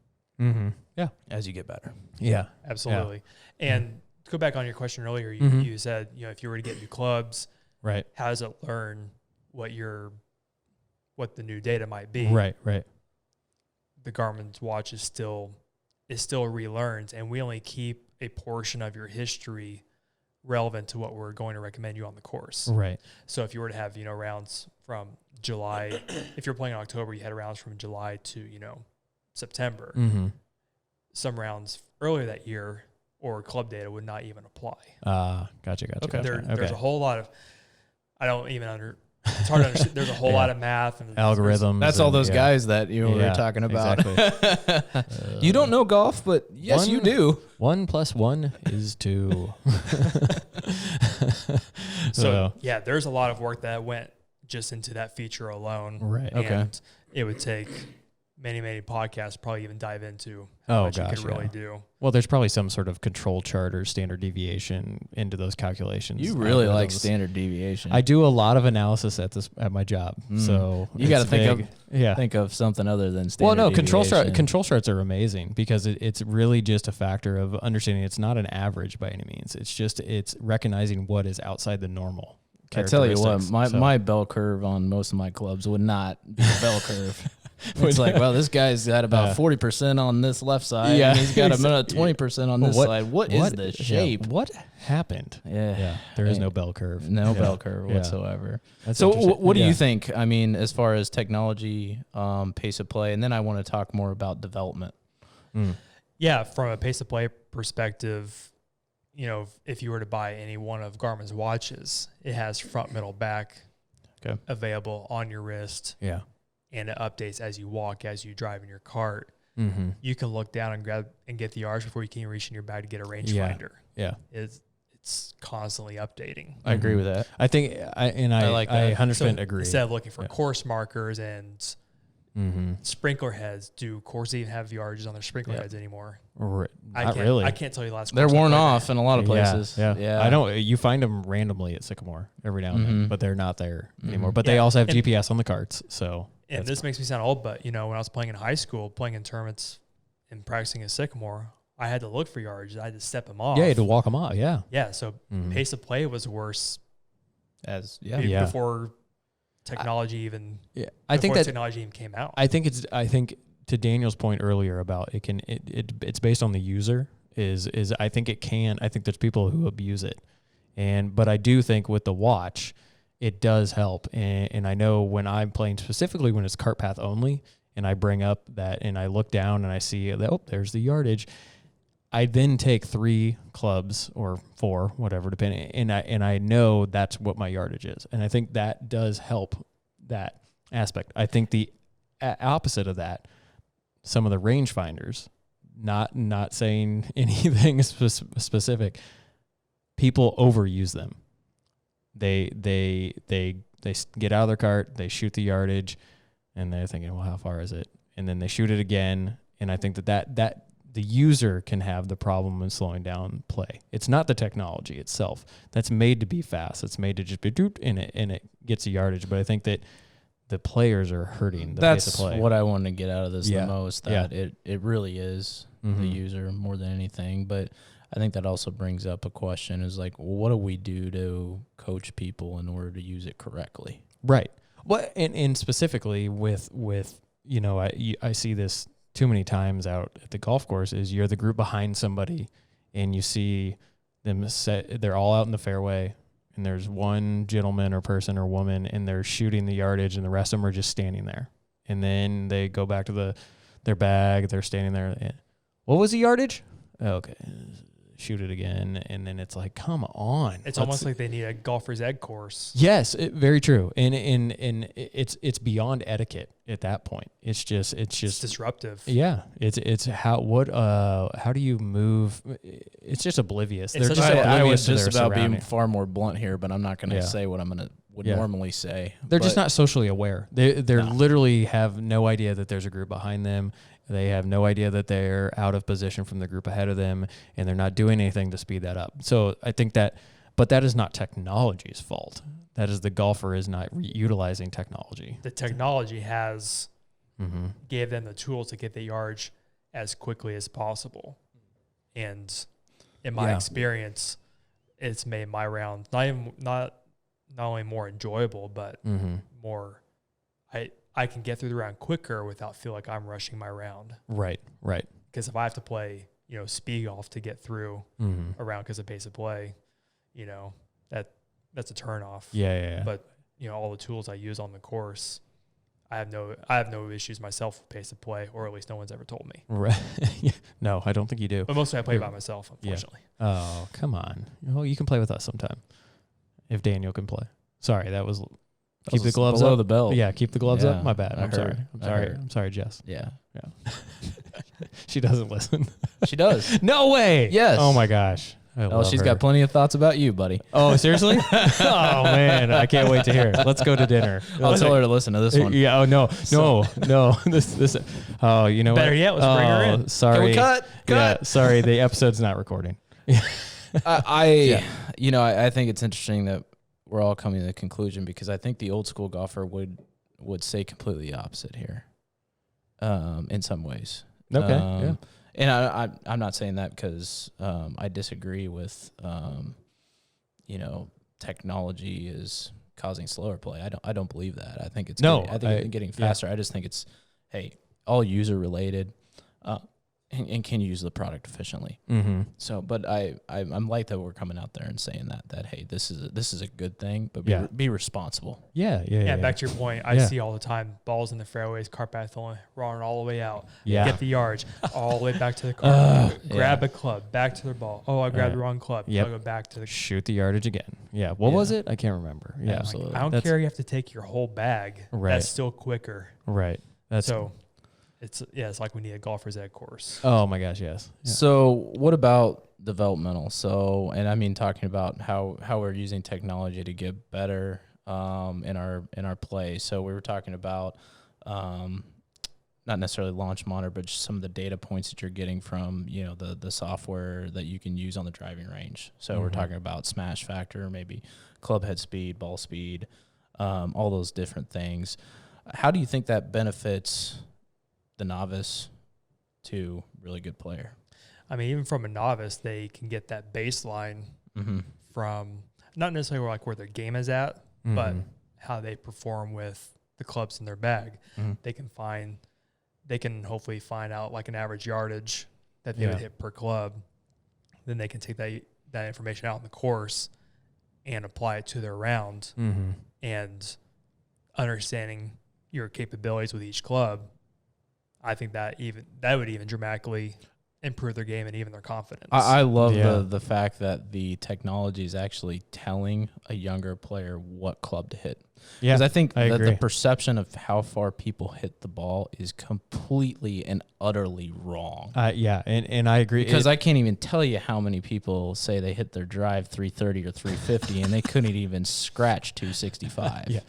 Yeah. As you get better. Yeah. Absolutely. Yeah. And to go back on your question earlier, you said, if you were to get new clubs, right, how does it learn what the new data might be? Right. The Garmin's watch is still relearns, and we only keep a portion of your history relevant to what we're going to recommend you on the course. Right. So if you were to have, rounds from July, if you're playing in October, you had rounds from July to, September. Some rounds earlier that year or club data would not even apply. Gotcha. Okay. There's a whole lot of, I don't even It's hard to understand. There's a whole lot of math and algorithms. That's all those guys that you were talking about. Exactly. You don't know golf, but yes, you do. 1 + 1 is 2. So yeah, there's a lot of work that went just into that feature alone. Right. And Okay. it would take many podcasts to probably even dive into how much you could really do. Well, there's probably some sort of control chart or standard deviation into those calculations. You really like standard deviation. I do a lot of analysis at my job, so you got to think of something other than standard. Well, no, deviation. control charts are amazing because it's really just a factor of understanding it's not an average by any means. It's recognizing what is outside the normal. I tell you what, my bell curve on most of my clubs would not be a bell curve. It's like, well, this guy's got about 40% on this left side, and he's got about 20% on this side. What is the shape? Yeah, what happened? Yeah. There is no bell curve. No bell curve whatsoever. That's so what do you think? I mean, as far as technology, pace of play, and then I want to talk more about development. Yeah, from a pace of play perspective, if you were to buy any one of Garmin's watches, it has front, middle, back available on your wrist. Yeah. And it updates as you walk, as you drive in your cart. Mm-hmm. You can look down and grab and get the yards before you can reach in your bag to get a rangefinder. Yeah. It's constantly updating. I agree with that. I think I like that. I 100% agree. Instead of looking for course markers and sprinkler heads, do courses even have yardages on their sprinkler heads anymore? Not really. I can't tell you the last. They're worn off in a lot of places. Yeah. I don't. You find them randomly at Sycamore every now and then, but they're not there anymore. But they also have GPS on the carts, so. And this makes me sound old, but when I was playing in high school, playing in tournaments and practicing at Sycamore, I had to look for yards. I had to step them off. Yeah, you had to walk them off. Yeah. Yeah. So pace of play was worse before technology even. Yeah, I think that technology even came out. I think to Daniel's point earlier about it's based on the user. I think there's people who abuse it, but I do think with the watch, it does help. And I know when I'm playing specifically when it's cart path only and I bring up that and I look down and I see that, there's the yardage. I then take 3 clubs or 4, whatever, depending. And I know that's what my yardage is. And I think that does help that aspect. I think the opposite of that, some of the rangefinders, not saying anything specific, people overuse them. They get out of their cart, they shoot the yardage, and they're thinking, well, how far is it? And then they shoot it again. And I think that the user can have the problem in slowing down play. It's not the technology itself that's made to be fast. It's made to just be doop and it gets a yardage. But I think that the players are hurting the pace of play. That's what I want to get out of this the most. That it really is the user more than anything. But I think that also brings up a question is like, well, what do we do to coach people in order to use it correctly? Right. Well, and specifically with I see this too many times out at the golf course is you're the group behind somebody and you see them they're all out in the fairway and there's one gentleman or person or woman and they're shooting the yardage and the rest of them are just standing there. And then they go back to their bag, they're standing there. What was the yardage? Okay. Shoot it again, and then it's like, come on! It's almost like they need a golfer's ed course. Yes, very true, and it's beyond etiquette at that point. It's just disruptive. Yeah, it's how do you move? It's just oblivious. I was just about being far more blunt here, but I'm not going to say what would normally say. They're just not socially aware. They literally have no idea that there's a group behind them. They have no idea that they're out of position from the group ahead of them, and they're not doing anything to speed that up. So I think but that is not technology's fault. That is the golfer is not utilizing technology. The technology has gave them the tools to get the yardage as quickly as possible. And in my experience, it's made my round not only more enjoyable, but more I can get through the round quicker without feel like I'm rushing my round. Right. Because if I have to play, speed golf to get through a round because of pace of play, that's a turnoff. Yeah. But all the tools I use on the course, I have no issues myself with pace of play, or at least no one's ever told me. Right. No, I don't think you do. But mostly I play by myself, unfortunately. Yeah. Oh, come on. You can play with us sometime if Daniel can play. Sorry, that was Keep the gloves below up. the belt. Yeah, keep the gloves up. My bad. I I'm sorry. heard. I'm I sorry. heard. I'm sorry, Jess. Yeah. Yeah. She doesn't listen. She does. No way. Yes. Oh my gosh. She's got plenty of thoughts about you, buddy. Oh, seriously? Oh man, I can't wait to hear it. Let's go to dinner. I'll tell her to listen to this one. Yeah. Oh no. This. Oh, you know Better what? yet, let's bring her in. Sorry. Can we cut? Yeah. Sorry, the episode's not recording. I think it's interesting that we're all coming to the conclusion, because I think the old school golfer would say completely the opposite here, in some ways. Okay. Yeah. And I'm not saying that because I disagree with, technology is causing slower play. I don't believe that. I think it's getting faster. I just think it's, hey, all user related, and can use the product efficiently. Mm-hmm. So, but I'm like that we're coming out there and saying that hey, this is a good thing, but be responsible. Yeah. Back to your point, I see all the time balls in the fairways, cart path only, running all the way out. Yeah. Get the yards all the way back to the cart. Grab a club, back to the ball. Oh, I grabbed the wrong club. Yep. So I go back to the Shoot the yardage again. Yeah. What was it? I can't remember. Yeah. Absolutely. I don't care. You have to take your whole bag. Right. That's still quicker. Right. That's So it's like we need a golfer's ed course. Oh my gosh, yes. Yeah. So what about developmental? So, and I mean, talking about how we're using technology to get better in our play. So we were talking about not necessarily launch monitor, but just some of the data points that you're getting from, the software that you can use on the driving range. So we're talking about smash factor, maybe club head speed, ball speed, all those different things. How do you think that benefits the novice to really good player? I mean, even from a novice, they can get that baseline from not necessarily where their game is at, but how they perform with the clubs in their bag. They can hopefully find out like an average yardage that they would hit per club. Then they can take that information out in the course and apply it to their round, and understanding your capabilities with each club. I think that would even dramatically improve their game and even their confidence. I love the fact that the technology is actually telling a younger player what club to hit. Yeah, because I think that agree. the perception of how far people hit the ball is completely and utterly wrong. And I agree. Because I can't even tell you how many people say they hit their drive 330 or 350 and they couldn't even scratch 265. Yeah.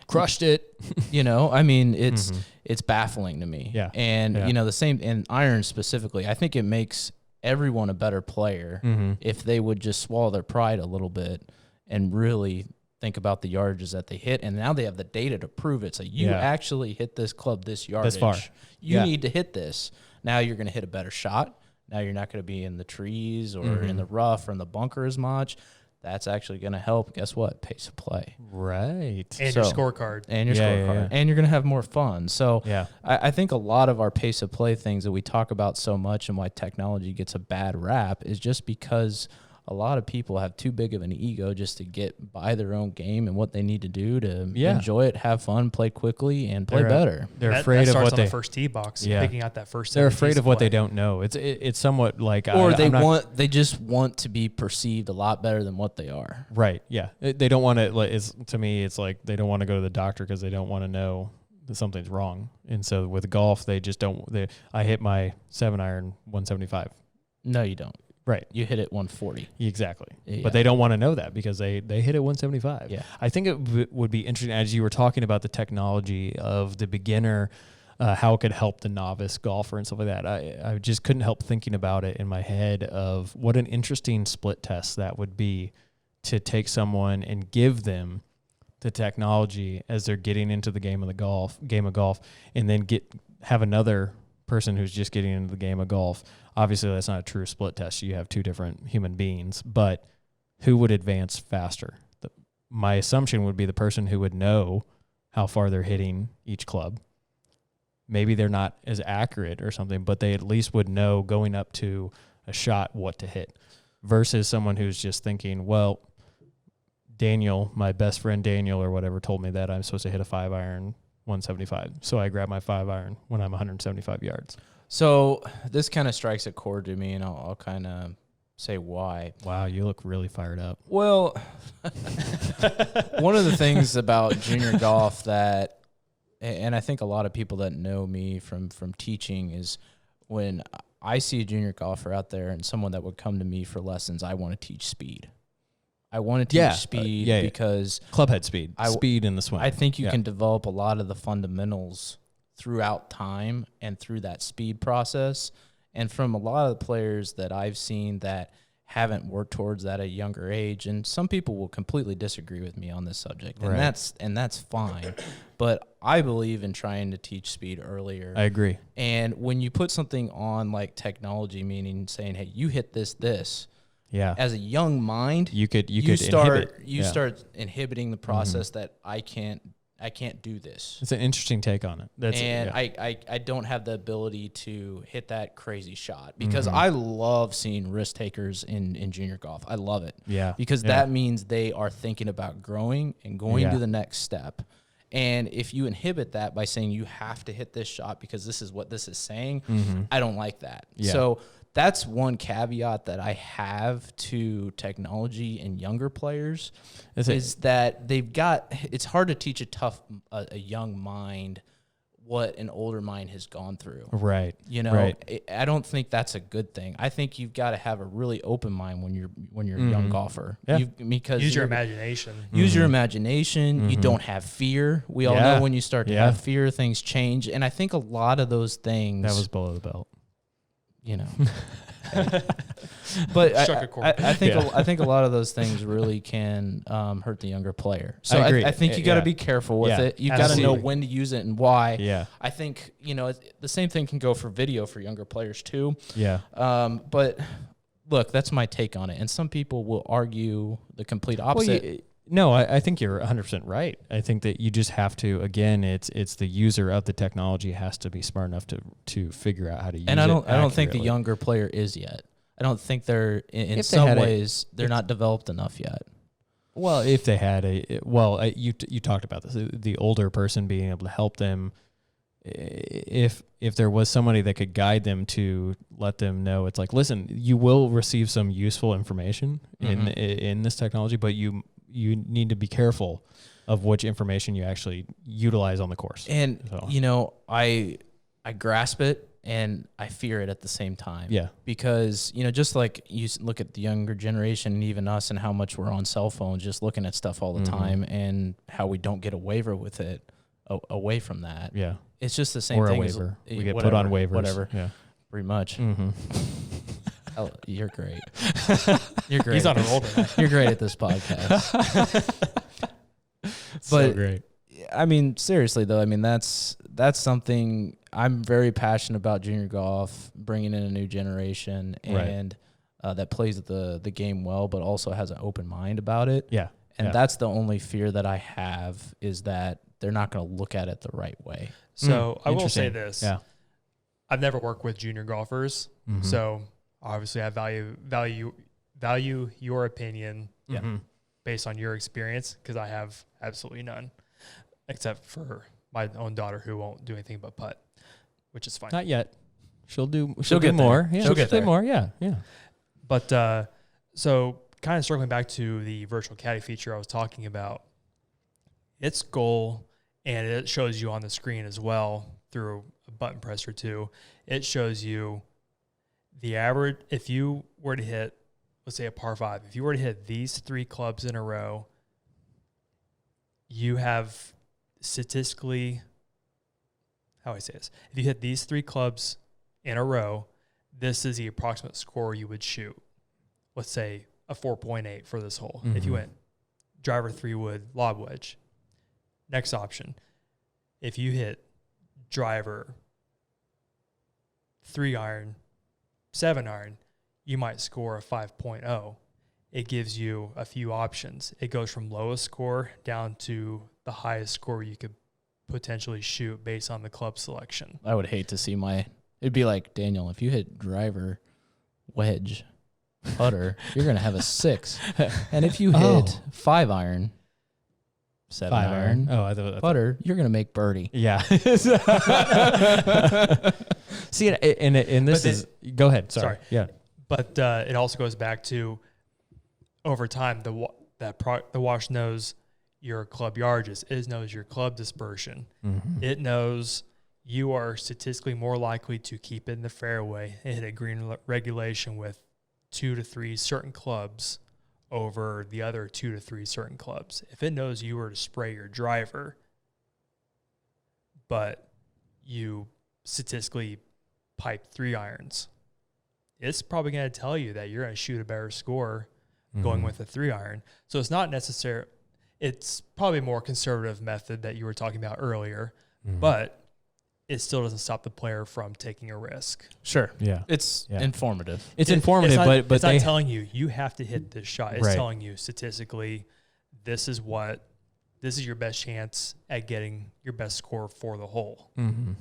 Crushed it. I mean, it's baffling to me. Yeah. And, the same in iron specifically, I think it makes everyone a better player if they would just swallow their pride a little bit and really think about the yardages that they hit. And now they have the data to prove it. So you actually hit this club this yardage. This far. You need to hit this. Now you're going to hit a better shot. Now you're not going to be in the trees or in the rough or in the bunker as much. That's actually going to help, guess what? Pace of play. Right. And your scorecard. And your scorecard. And you're going to have more fun. So I think a lot of our pace of play things that we talk about so much and why technology gets a bad rap is just because a lot of people have too big of an ego just to get by their own game and what they need to do to enjoy it, have fun, play quickly, and play better. They're afraid of what they on the first tee box, picking out that first. They're afraid of what they don't know. It's somewhat like, or they just want to be perceived a lot better than what they are. Right. Yeah. They don't want to. To me, it's like they don't want to go to the doctor because they don't want to know that something's wrong. And so with golf, they just don't. I hit my 7-iron 175. No, you don't. Right. You hit it 140. Exactly. Yeah. But they don't want to know that because they hit it 175. Yeah. I think it would be interesting, as you were talking about the technology of the beginner, how it could help the novice golfer and stuff like that. I just couldn't help thinking about it in my head of what an interesting split test that would be to take someone and give them the technology as they're getting into the game of golf, and then have another person who's just getting into the game of golf. Obviously, that's not a true split test. You have two different human beings, but who would advance faster? My assumption would be the person who would know how far they're hitting each club. Maybe they're not as accurate or something, but they at least would know going up to a shot what to hit, versus someone who's just thinking, well, Daniel, my best friend Daniel or whatever, told me that I'm supposed to hit a 5-iron 175. So I grab my 5-iron when I'm 175 yards. So this kind of strikes a chord to me, and I'll kind of say why. Wow, you look really fired up. Well, one of the things about junior golf that, and I think a lot of people that know me from teaching, is when I see a junior golfer out there and someone that would come to me for lessons, I want to teach speed. I want to teach speed because clubhead speed, speed in the swing. I think you can develop a lot of the fundamentals throughout time and through that speed process. And from a lot of the players that I've seen that haven't worked towards that at a younger age, and some people will completely disagree with me on this subject, and that's fine. But I believe in trying to teach speed earlier. I agree. And when you put something on like technology, meaning saying, "Hey, you hit this." Yeah. As a young mind, you could start inhibiting the process that I can't do this. It's an interesting take on it. I don't have the ability to hit that crazy shot because I love seeing risk takers in junior golf. I love it. Yeah. Because that means they are thinking about growing and going to the next step. And if you inhibit that by saying you have to hit this shot because this is what this is saying, I don't like that. Yeah. So that's one caveat that I have to technology and younger players is that it's hard to teach a young mind what an older mind has gone through. Right. I don't think that's a good thing. I think you've got to have a really open mind when you're a young golfer. Yeah. Because use your imagination. Use your imagination. You don't have fear. We all know when you start to have fear, things change. And I think a lot of those things. That was below the belt. But I think a lot of those things really can hurt the younger player. So I think you got to be careful with it. You got to know when to use it and why. Yeah. I think the same thing can go for video for younger players too. Yeah. But look, that's my take on it. And some people will argue the complete opposite. No, I think you're 100% right. I think that you just have to, again, it's the user of the technology has to be smart enough to figure out how to use it. And I don't think the younger player is yet. I don't think they're in some ways they're not developed enough yet. Well, if they had you talked about this, the older person being able to help them. If there was somebody that could guide them to let them know, it's like, listen, you will receive some useful information in this technology, but you need to be careful of which information you actually utilize on the course. And, I grasp it and I fear it at the same time. Yeah. Because, just like you look at the younger generation and even us and how much we're on cell phones, just looking at stuff all the time and how we don't get a waiver with it away from that. Yeah. It's just the same or thing. A waiver. We get put on waivers. Whatever. Yeah. Pretty much. Oh, you're great. You're great. He's on a roll tonight. You're great at this podcast. So great. I mean, seriously though, that's something I'm very passionate about. Junior golf, bringing in a new generation and that plays the game well, but also has an open mind about it. Yeah. And that's the only fear that I have is that they're not going to look at it the right way. So I will say this. Yeah. I've never worked with junior golfers, so obviously I value your opinion based on your experience because I have absolutely none, except for my own daughter who won't do anything but putt, which is fine. Not yet. She'll do get more. Yeah, she'll get there. More. Yeah. Yeah. But so kind of circling back to the virtual caddy feature I was talking about, its goal, and it shows you on the screen as well through a button press or two, it shows you the average. If you were to hit, let's say a par 5, if you were to hit these 3 clubs in a row, you have statistically, how do I say this? If you hit these 3 clubs in a row, this is the approximate score you would shoot. Let's say a 4.8 for this hole. If you went driver 3 wood, lob wedge. Next option, if you hit driver 3 iron, 7 iron, you might score a 5.0. It gives you a few options. It goes from lowest score down to the highest score you could potentially shoot based on the club selection. I would hate to see it'd be like, Daniel, if you hit driver, wedge, putter, you're going to have a 6. And if you hit 5 iron, 7 iron, I thought putter, you're going to make birdie. Yeah. See, and this is, go ahead. Sorry. Yeah. But it also goes back to over time, the wash knows your club yardages. It knows your club dispersion. Mm-hmm. It knows you are statistically more likely to keep it in the fairway and hit a green regulation with 2 to 3 certain clubs over the other 2 to 3 certain clubs. If it knows you were to spray your driver, but you statistically pipe 3 irons, it's probably going to tell you that you're going to shoot a better score going with a 3 iron. So it's not necessary. It's probably a more conservative method that you were talking about earlier, but it still doesn't stop the player from taking a risk. Sure. Yeah. It's informative. It's informative, but it's not telling you have to hit this shot. It's right. telling you statistically, this is your best chance at getting your best score for the hole. Mm-hmm.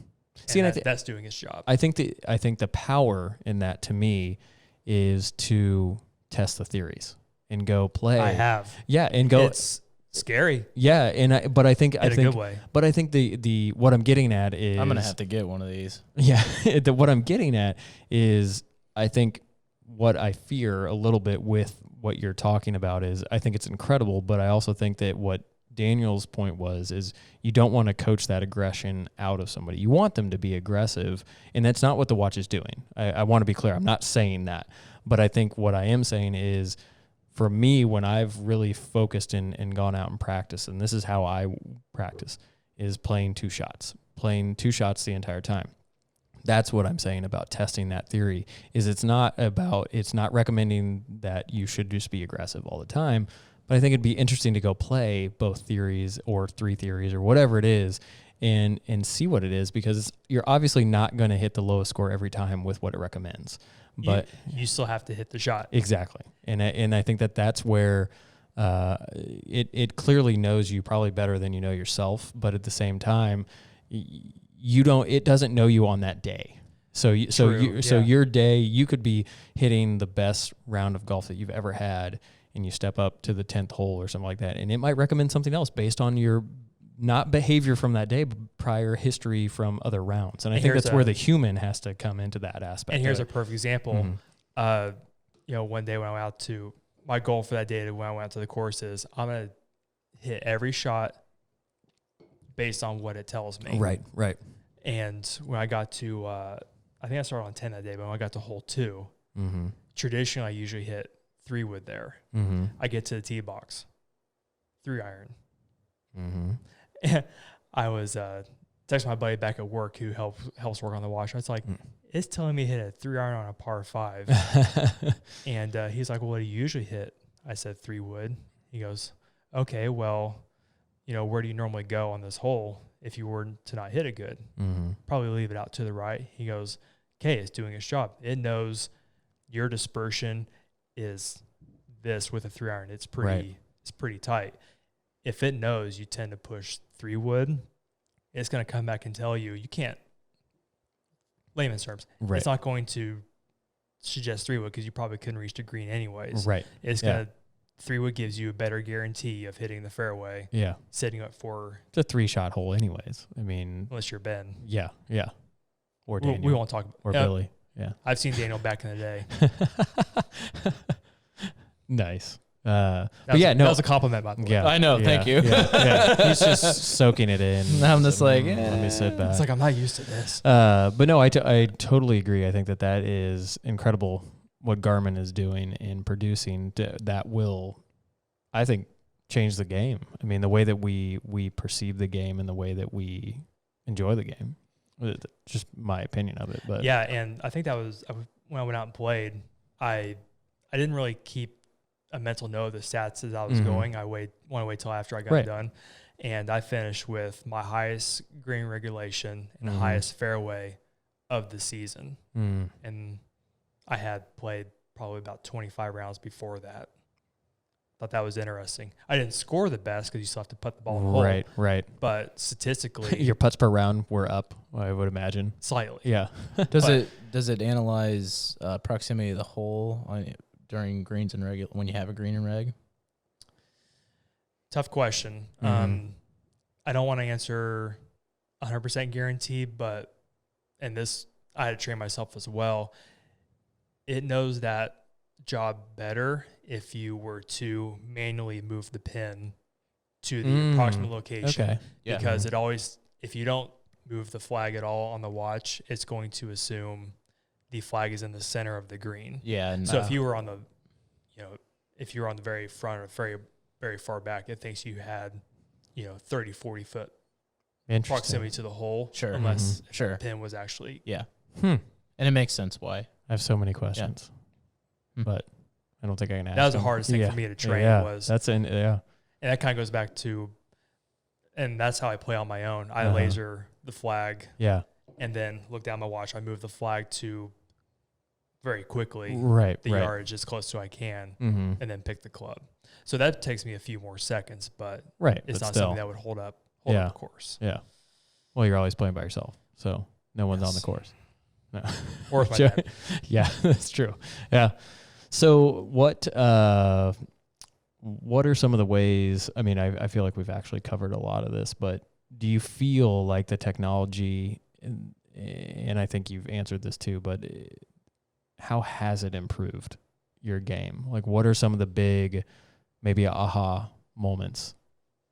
And that's doing its job. I think the power in that to me is to test the theories and go play. I have. Yeah, and go. It's scary. Yeah, but I think in a good way. But I think the what I'm getting at is I'm gonna have to get one of these. Yeah, what I'm getting at is I think what I fear a little bit with what you're talking about is I think it's incredible, but I also think that what Daniel's point is you don't want to coach that aggression out of somebody. You want them to be aggressive, and that's not what the watch is doing. I want to be clear. I'm not saying that, but I think what I am saying is for me, when I've really focused and gone out and practiced, and this is how I practice, is playing 2 shots the entire time. That's what I'm saying about testing that theory is it's not recommending that you should just be aggressive all the time, but I think it'd be interesting to go play both theories or 3 theories or whatever it is and see what it is, because you're obviously not going to hit the lowest score every time with what it recommends. But you still have to hit the shot. Exactly. And I think that's where it clearly knows you probably better than you know yourself, but at the same time, it doesn't know you on that day. So your day, you could be hitting the best round of golf that you've ever had, and you step up to the 10th hole or something like that, and it might recommend something else based on your not behavior from that day, but prior history from other rounds. And I think that's where the human has to come into that aspect. And here's a perfect example. One day when I went out to my goal for that day when I went out to the course is I'm going to hit every shot based on what it tells me. Right. And when I got to, I think I started on 10 that day, but when I got to hole 2, traditionally I usually hit 3 wood there. I get to the tee box, 3 iron. I was texting my buddy back at work who helps work on the wash. I was like, it's telling me to hit a 3 iron on a par 5. And he's like, well, what do you usually hit? I said 3 wood. He goes, okay, well, where do you normally go on this hole if you were to not hit it good? Probably leave it out to the right. He goes, okay, it's doing its job. It knows your dispersion is this with a 3 iron. It's pretty tight. If it knows you tend to push 3 wood, it's going to come back and tell you can't, layman's terms, it's not going to suggest 3 wood because you probably couldn't reach the green anyways. Right. It's going to, 3 wood gives you a better guarantee of hitting the fairway. Yeah. Setting up for. It's a 3-shot hole anyways. I mean. Unless you're Ben. Yeah. Or Daniel. We won't talk about. Or Billy. Yeah. I've seen Daniel back in the day. Nice. That was a compliment, by the way. Yeah, I know. Thank you. Yeah. He's just soaking it in. I'm just like, let me sit back. It's like I'm not used to this. But no, I totally agree. I think that is incredible what Garmin is doing in producing that will, I think, change the game. I mean, the way that we perceive the game and the way that we enjoy the game. Just my opinion of it. But yeah, and I think that was when I went out and played. I didn't really keep a mental note of the stats as I was going. I want to wait till after I got done. And I finished with my highest green regulation and highest fairway of the season. And I had played probably about 25 rounds before that. Thought that was interesting. I didn't score the best because you still have to put the ball in the hole. Right. But statistically, your putts per round were up, I would imagine. Slightly. Yeah. Does it analyze proximity of the hole during greens and when you have a green and reg? Tough question. I don't want to answer 100% guarantee, but and this I had to train myself as well. it knows that job better if you were to manually move the pin to the approximate location. Okay. Yeah. Because it always, if you don't move the flag at all on the watch, it's going to assume the flag is in the center of the green. Yeah. And so if you were on the, if you were on the very front or very, very far back, it thinks you had, 30, 40 foot proximity to the hole. Sure. Unless the pin was actually. Yeah. And it makes sense why. I have so many questions, but I don't think I can ask. That was them. the hardest thing for me to train was. And that kind of goes back to, and that's how I play on my own. I laser the flag. Yeah. And then look down my watch. I move the flag to very quickly. The yardage as close to I can, and then pick the club. So that takes me a few more seconds, but it's not something that would hold up the course. Yeah. Well, you're always playing by yourself, so no one's on the course. No. Or with my dad. Yeah, that's true. Yeah. So what are some of the ways, I mean, I feel like we've actually covered a lot of this, but do you feel like the technology, and I think you've answered this too, but how has it improved your game? Like, what are some of the big, maybe aha moments?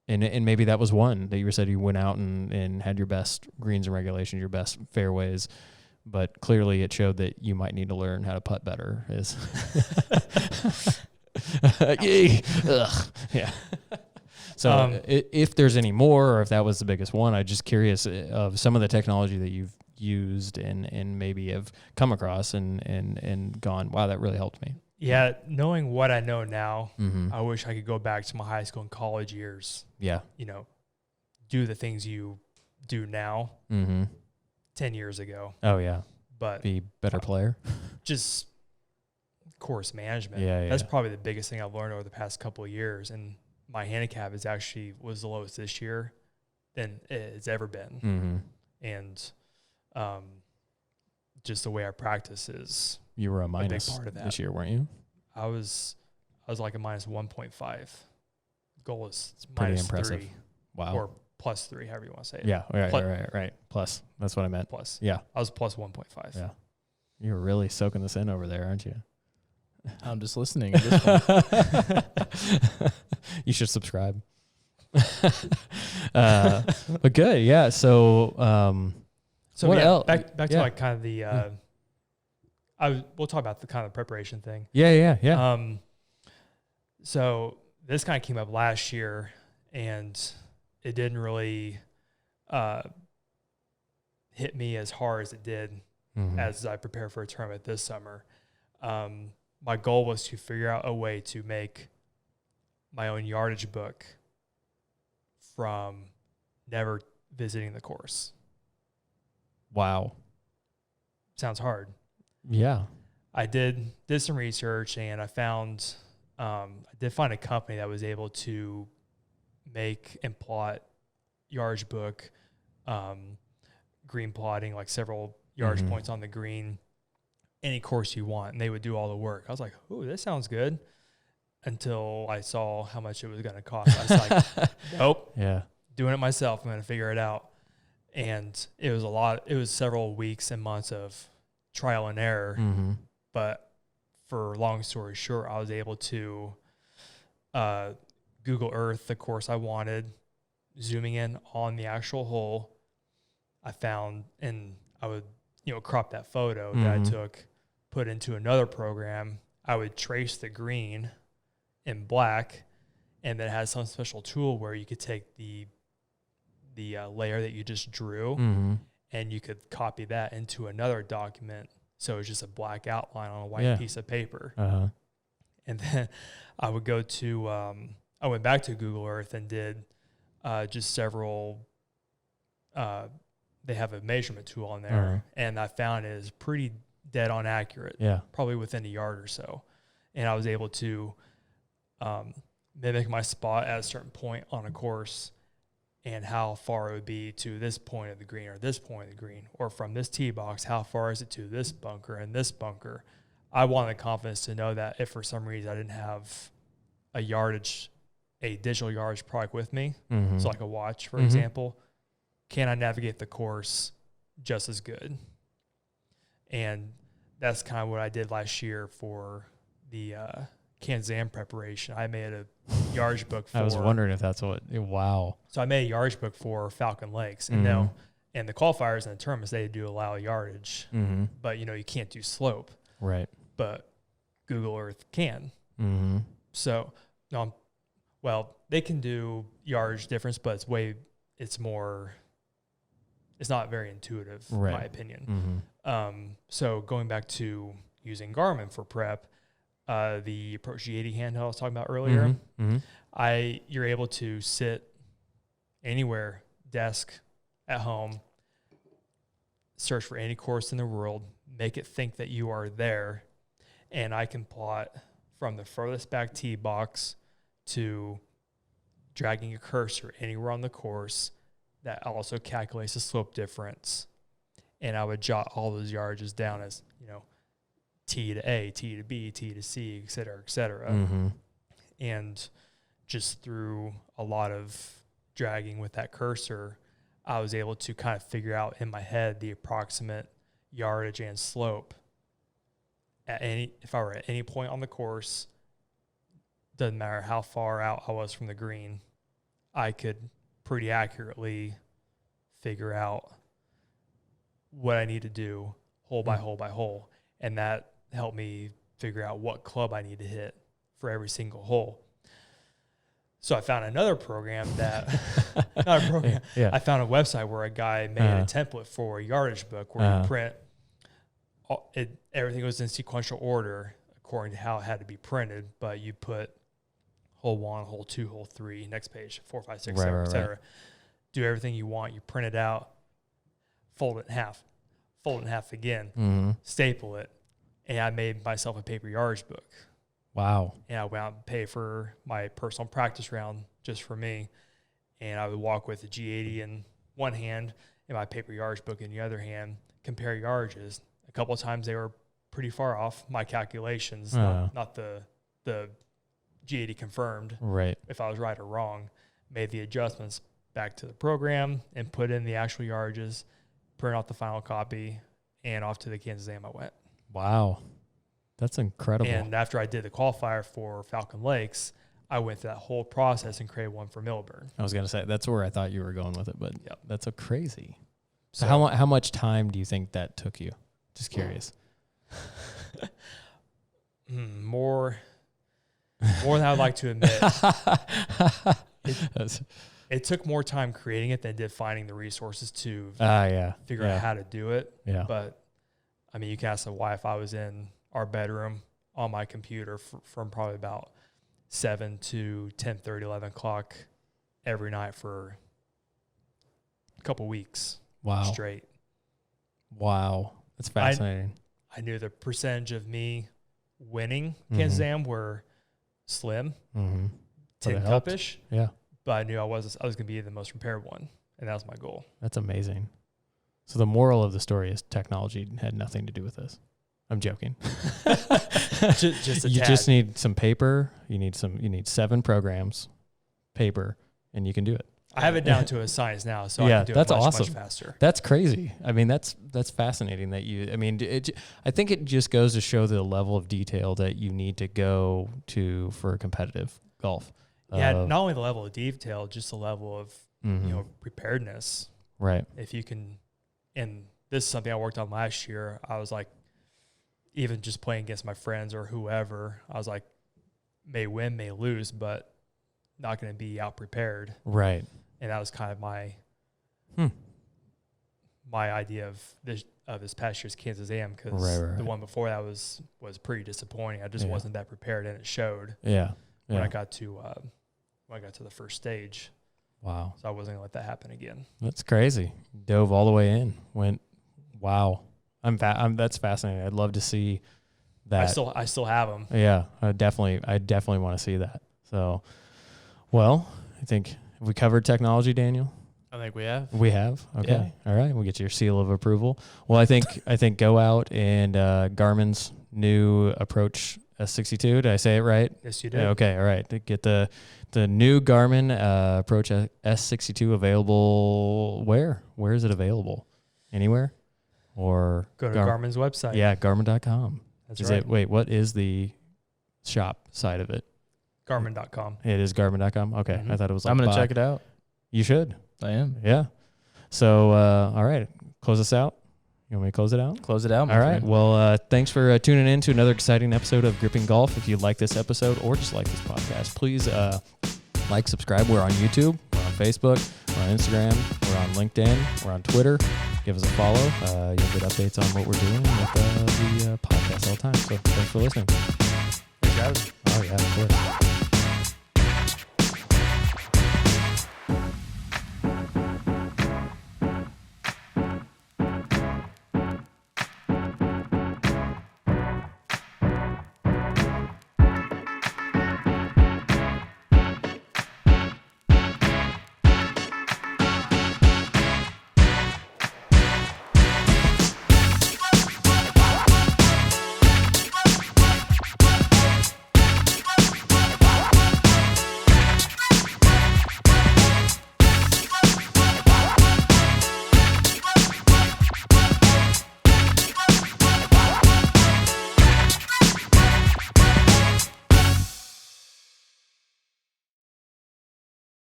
And maybe that was one that you said you went out and had your best greens and regulations, your best fairways, but clearly it showed that you might need to learn how to putt better. Yeah. So if there's any more, or if that was the biggest one, I'm just curious of some of the technology that you've used and maybe have come across and gone, wow, that really helped me. Yeah, knowing what I know now, I wish I could go back to my high school and college years. Yeah. Do the things you do now 10 years ago. Oh, yeah. But be better player. Just course management. Yeah. That's probably the biggest thing I've learned over the past couple of years. And my handicap was the lowest this year than it's ever been. And just the way I practice is you were a minus big part of that this year, weren't you? I was like a minus 1.5. Goal is pretty minus impressive. 3. Wow. Or plus 3, however you want to say it. Yeah, right. Plus. That's what I meant. Plus. Yeah. I was plus 1.5. Yeah. You're really soaking this in over there, aren't you? I'm just listening at this point. You should subscribe. But good, yeah. So what else? Back to like kind of the we'll talk about the kind of preparation thing. Yeah. So this kind of came up last year, and it didn't really hit me as hard as it did as I prepare for a tournament this summer. My goal was to figure out a way to make my own yardage book from never visiting the course. Wow. Sounds hard. Yeah. I did some research, and I found I did find a company that was able to make and plot yardage book, green plotting, like several yardage points on the green, any course you want, and they would do all the work. I was like, "Ooh, this sounds good," until I saw how much it was going to cost. I was like, "Nope, doing it myself. I'm going to figure it out." And it was a lot. It was several weeks and months of trial and error. But for long story short, I was able to Google Earth the course I wanted, zooming in on the actual hole. I found, and I would, crop that photo that I took, put into another program. I would trace the green in black, and then it has some special tool where you could take the layer that you just drew, and you could copy that into another document. So it's just a black outline on a white piece of paper. And then I would go to, I went back to Google Earth and did just several, they have a measurement tool on there, and I found it is pretty dead on accurate, probably within a yard or so. And I was able to mimic my spot at a certain point on a course, and how far it would be to this point of the green or this point of the green, or from this tee box, how far is it to this bunker and this bunker. I wanted the confidence to know that if for some reason I didn't have a digital yardage product with me, so like a watch, for example, can I navigate the course just as good? And that's kind of what I did last year for the Kansas Am preparation. I made a yardage book for. I was wondering if that's what. Wow. So I made a yardage book for Falcon Lakes, and and the qualifiers and the tournaments, they do allow yardage, but you can't do slope. Right. But Google Earth can. So they can do yardage difference, but it's not very intuitive, in my opinion. So going back to using Garmin for prep, the Approach G80 handheld I was talking about earlier, you're able to sit anywhere, desk, at home, search for any course in the world, make it think that you are there, and I can plot from the furthest back tee box to dragging a cursor anywhere on the course. That also calculates the slope difference. And I would jot all those yardages down as, T to A, T to B, T to C, et cetera, et cetera. And just through a lot of dragging with that cursor, I was able to kind of figure out in my head the approximate yardage and slope if I were at any point on the course. Doesn't matter how far out I was from the green, I could pretty accurately figure out what I need to do hole by hole by hole. And that helped me figure out what club I need to hit for every single hole. So I found another program I found a website where a guy made a template for a yardage book where you print everything goes in sequential order according to how it had to be printed, but you put hole 1, hole 2, hole 3, next page, 4, 5, 6, 7, et cetera. Do everything you want. You print it out, fold it in half again, staple it, and I made myself a paper yardage book. Wow. And I went out and paid for my personal practice round just for me, and I would walk with a G80 in one hand and my paper yardage book in the other hand, compare yardages. A couple of times they were pretty far off my calculations, not the G80 confirmed. Right. If I was right or wrong, made the adjustments back to the program and put in the actual yardages, print out the final copy, and off to the Kansas Am I went. Wow. That's incredible. And after I did the qualifier for Falcon Lakes, I went through that whole process and created one for Millburn. I was going to say, that's where I thought you were going with it, but that's so crazy. So how much time do you think that took you? Just curious. More than I'd like to admit. It took more time creating it than it did finding the resources to figure out how to do it. Yeah. But, I mean, you can ask the wife. I was in our bedroom on my computer from probably about 7 to 10:30, 11 o'clock every night for a couple weeks straight. Wow. That's fascinating. I knew the percentage of me winning Kansas Am were slim, 10 cup-ish. Yeah. But I knew I was going to be the most prepared one, and that was my goal. That's amazing. So the moral of the story is technology had nothing to do with this. I'm joking. just a you tad. just need some paper. You need 7 programs, paper, and you can do it. I have it down to a science now, so I can do that's it much, awesome. much faster. That's crazy. I mean, that's fascinating that I think it just goes to show the level of detail that you need to go to for competitive golf. Yeah, not only the level of detail, just the level of preparedness. Right. If you can, and this is something I worked on last year. I was like, even just playing against my friends or whoever, I was like, may win, may lose, but not going to be out prepared. Right. And that was kind of my idea of this past year's Kansas Am, because the one before that was pretty disappointing. I just wasn't that prepared, and it showed. Yeah. When I got to the first stage. Wow. So I wasn't gonna let that happen again. That's crazy. Dove all the way in. Went. Wow. That's fascinating. I'd love to see that. I still have them. Yeah. I definitely want to see that. So, well, I think have we covered technology, Daniel? I think we have. We have. Okay. Yeah. All right. We'll get your seal of approval. Well, I think go out and Garmin's new Approach S62. Did I say it right? Yes, you did. Yeah, okay. All right. To get the new Garmin Approach S62 available. Where is it available? Anywhere? or go to Garmin's website. Yeah, Garmin.com. That's right. Wait, what is the shop side of it? Garmin.com. It is Garmin.com. Okay, I thought it was. Like I'm gonna check it out. You should. I am. Yeah. So, all right, close us out. You want me to close it out? Close it out. All right. Well, thanks for tuning in to another exciting episode of Gripping Golf. If you like this episode or just like this podcast, please like, subscribe. We're on YouTube. We're on Facebook. We're on Instagram. We're on LinkedIn. We're on Twitter. Give us a follow. You'll get updates on what we're doing with the podcast all the time. So thanks for listening. Thanks, guys. Oh, yeah, of course.